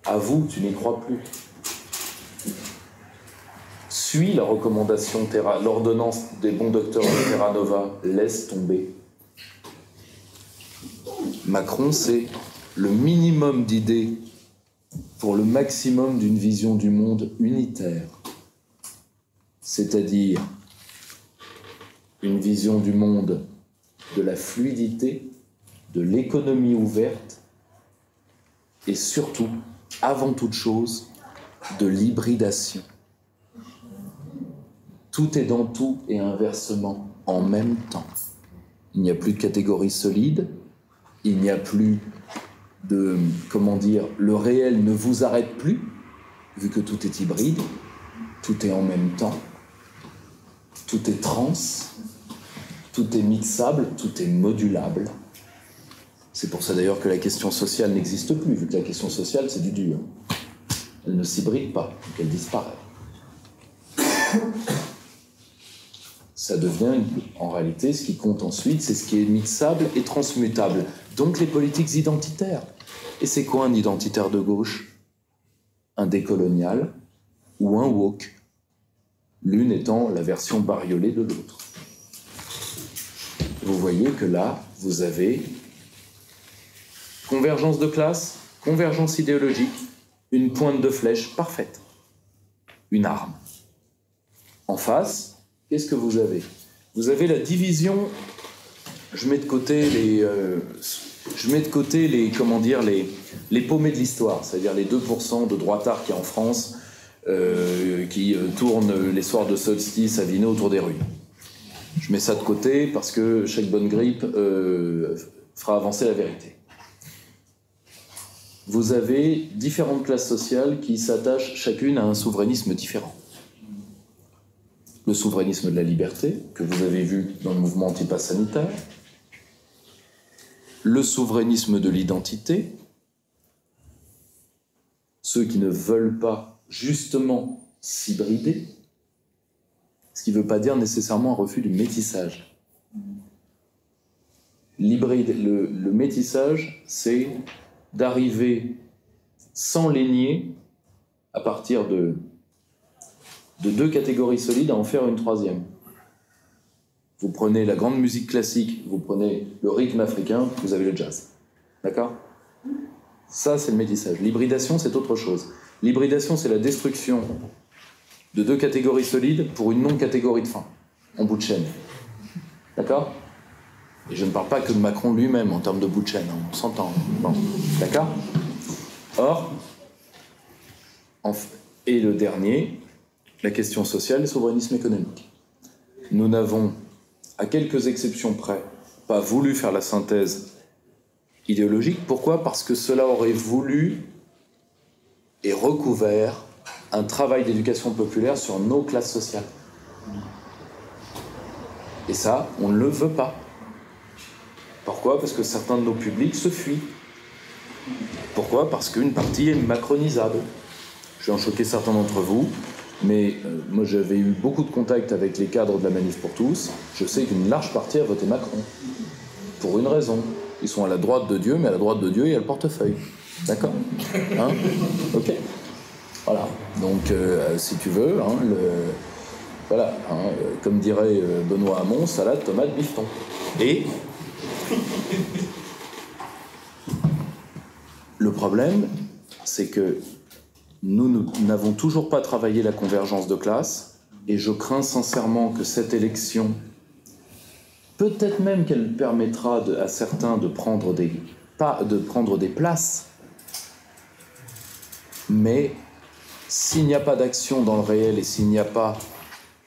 Avoue, tu n'y crois plus. Suis la recommandation, l'ordonnance des bons docteurs de Terra Nova, laisse tomber. Macron, c'est le minimum d'idées pour le maximum d'une vision du monde unitaire. C'est-à-dire une vision du monde de la fluidité, de l'économie ouverte et surtout, avant toute chose, de l'hybridation. Tout est dans tout et inversement en même temps. Il n'y a plus de catégorie solide, il n'y a plus de, le réel ne vous arrête plus, vu que tout est hybride, tout est en même temps, tout est trans, tout est mixable, tout est modulable. C'est pour ça d'ailleurs que la question sociale n'existe plus, vu que la question sociale, c'est du dur. Elle ne s'hybride pas, donc elle disparaît. Ça devient, en réalité, ce qui compte ensuite, c'est ce qui est mixable et transmutable. Donc les politiques identitaires. Et c'est quoi un identitaire de gauche? Un décolonial ou un woke. L'une étant la version bariolée de l'autre. Vous voyez que là, vous avez convergence de classe, convergence idéologique, une pointe de flèche parfaite. Une arme. En face, qu'est-ce que vous avez? Vous avez la division, je mets de côté les paumés de l'histoire, c'est-à-dire les 2% de droitards qu'il y a en France qui tournent les soirs de solstice à dîner autour des rues. Je mets ça de côté parce que chaque bonne grippe fera avancer la vérité. Vous avez différentes classes sociales qui s'attachent chacune à un souverainisme différent. Le souverainisme de la liberté, que vous avez vu dans le mouvement anti-pass sanitaire, le souverainisme de l'identité, ceux qui ne veulent pas justement s'hybrider, ce qui ne veut pas dire nécessairement un refus du métissage. Le métissage, c'est d'arriver sans les nier, à partir de deux catégories solides, à en faire une troisième. Vous prenez la grande musique classique, vous prenez le rythme africain, vous avez le jazz. D'accord? Ça, c'est le métissage. L'hybridation, c'est autre chose. L'hybridation, c'est la destruction de deux catégories solides pour une non-catégorie de fin, en bout de chaîne. D'accord? Et je ne parle pas que de Macron lui-même en termes de bout de chaîne, hein, on s'entend. Bon, d'accord? Or, et le dernier, la question sociale et souverainisme économique. Nous n'avons, à quelques exceptions près, pas voulu faire la synthèse idéologique. Pourquoi? Parce que cela aurait voulu et recouvert un travail d'éducation populaire sur nos classes sociales. Et ça, on ne le veut pas. Pourquoi? Parce que certains de nos publics se fuient. Pourquoi? Parce qu'une partie est macronisable. Je vais en choquer certains d'entre vous, mais moi j'avais eu beaucoup de contacts avec les cadres de la Manif pour tous. Je sais qu'une large partie a voté Macron. Pour une raison. Ils sont à la droite de Dieu, mais à la droite de Dieu, il y a le portefeuille. D'accord? Hein? Ok. Voilà. Donc, si tu veux, hein, voilà, hein, comme dirait Benoît Hamon, salade, tomate, bifton. Et le problème, c'est que nous n'avons toujours pas travaillé la convergence de classe, et je crains sincèrement que cette élection, peut-être même qu'elle permettra à certains de prendre des places, mais s'il n'y a pas d'action dans le réel et s'il n'y a pas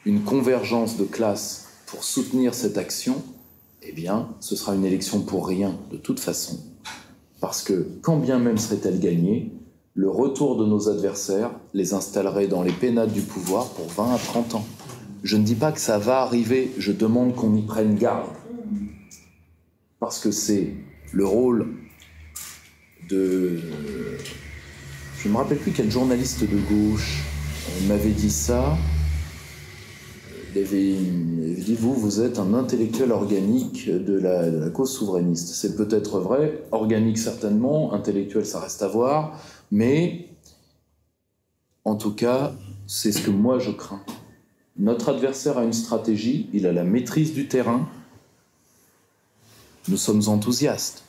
une convergence de classe pour soutenir cette action, eh bien, ce sera une élection pour rien, de toute façon. Parce que, quand bien même serait-elle gagnée, le retour de nos adversaires les installerait dans les pénales du pouvoir pour 20 à 30 ans. Je ne dis pas que ça va arriver, je demande qu'on y prenne garde. Parce que c'est le rôle de... Je ne me rappelle plus quel journaliste de gauche m'avait dit ça. Il avait dit, vous êtes un intellectuel organique de la cause souverainiste. C'est peut-être vrai, organique certainement, intellectuel ça reste à voir, mais en tout cas, c'est ce que moi je crains. Notre adversaire a une stratégie, il a la maîtrise du terrain, nous sommes enthousiastes.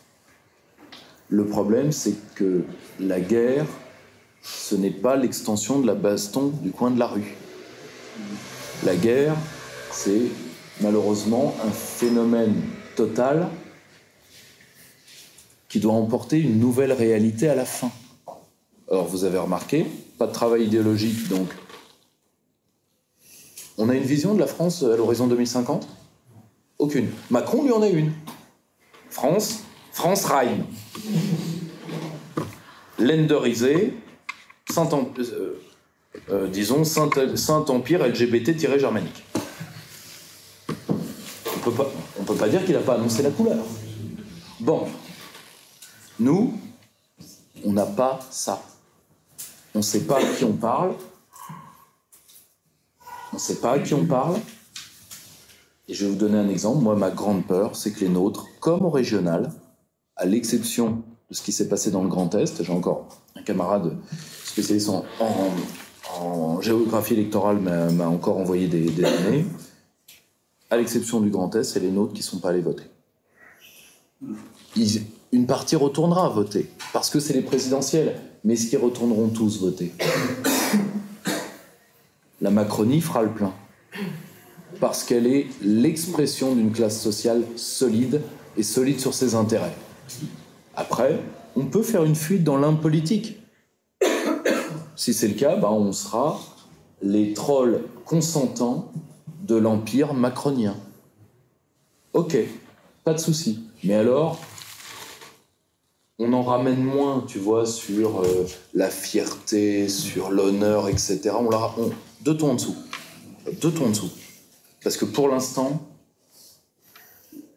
Le problème, c'est que la guerre, ce n'est pas l'extension de la baston du coin de la rue. La guerre, c'est malheureusement un phénomène total qui doit emporter une nouvelle réalité à la fin. Alors, vous avez remarqué, pas de travail idéologique, donc on a une vision de la France à l'horizon 2050? Aucune. Macron, lui, en a une. France Rail. Lenderisé, disons Saint-Empire LGBT-germanique. On peut pas dire qu'il n'a pas annoncé la couleur. Bon, nous, on n'a pas ça. On ne sait pas à qui on parle. On ne sait pas à qui on parle. Et je vais vous donner un exemple. Moi, ma grande peur, c'est que les nôtres, comme au régional, à l'exception de ce qui s'est passé dans le Grand Est, j'ai encore un camarade spécialiste en géographie électorale m'a encore envoyé des données. À l'exception du Grand Est, c'est les nôtres qui ne sont pas allés voter. Une partie retournera voter, parce que c'est les présidentielles, mais est-ce qu'ils retourneront tous voter? La Macronie fera le plein, parce qu'elle est l'expression d'une classe sociale solide, et solide sur ses intérêts. Après, on peut faire une fuite dans l'impolitique. Si c'est le cas, on sera les trolls consentants de l'empire macronien. Ok, pas de souci. Mais alors, on en ramène moins, tu vois, sur la fierté, sur l'honneur, etc. Deux tons en dessous. Deux tons en dessous. Parce que pour l'instant,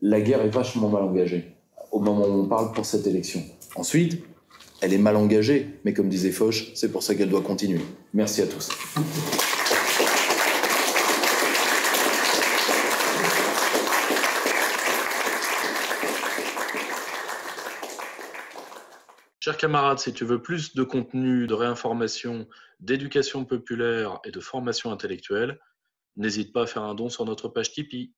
la guerre est vachement mal engagée, au moment où on parle pour cette élection. Ensuite, elle est mal engagée, mais comme disait Foch, c'est pour ça qu'elle doit continuer. Merci à tous. Chers camarades, si tu veux plus de contenu, de réinformation, d'éducation populaire et de formation intellectuelle, n'hésite pas à faire un don sur notre page Tipeee.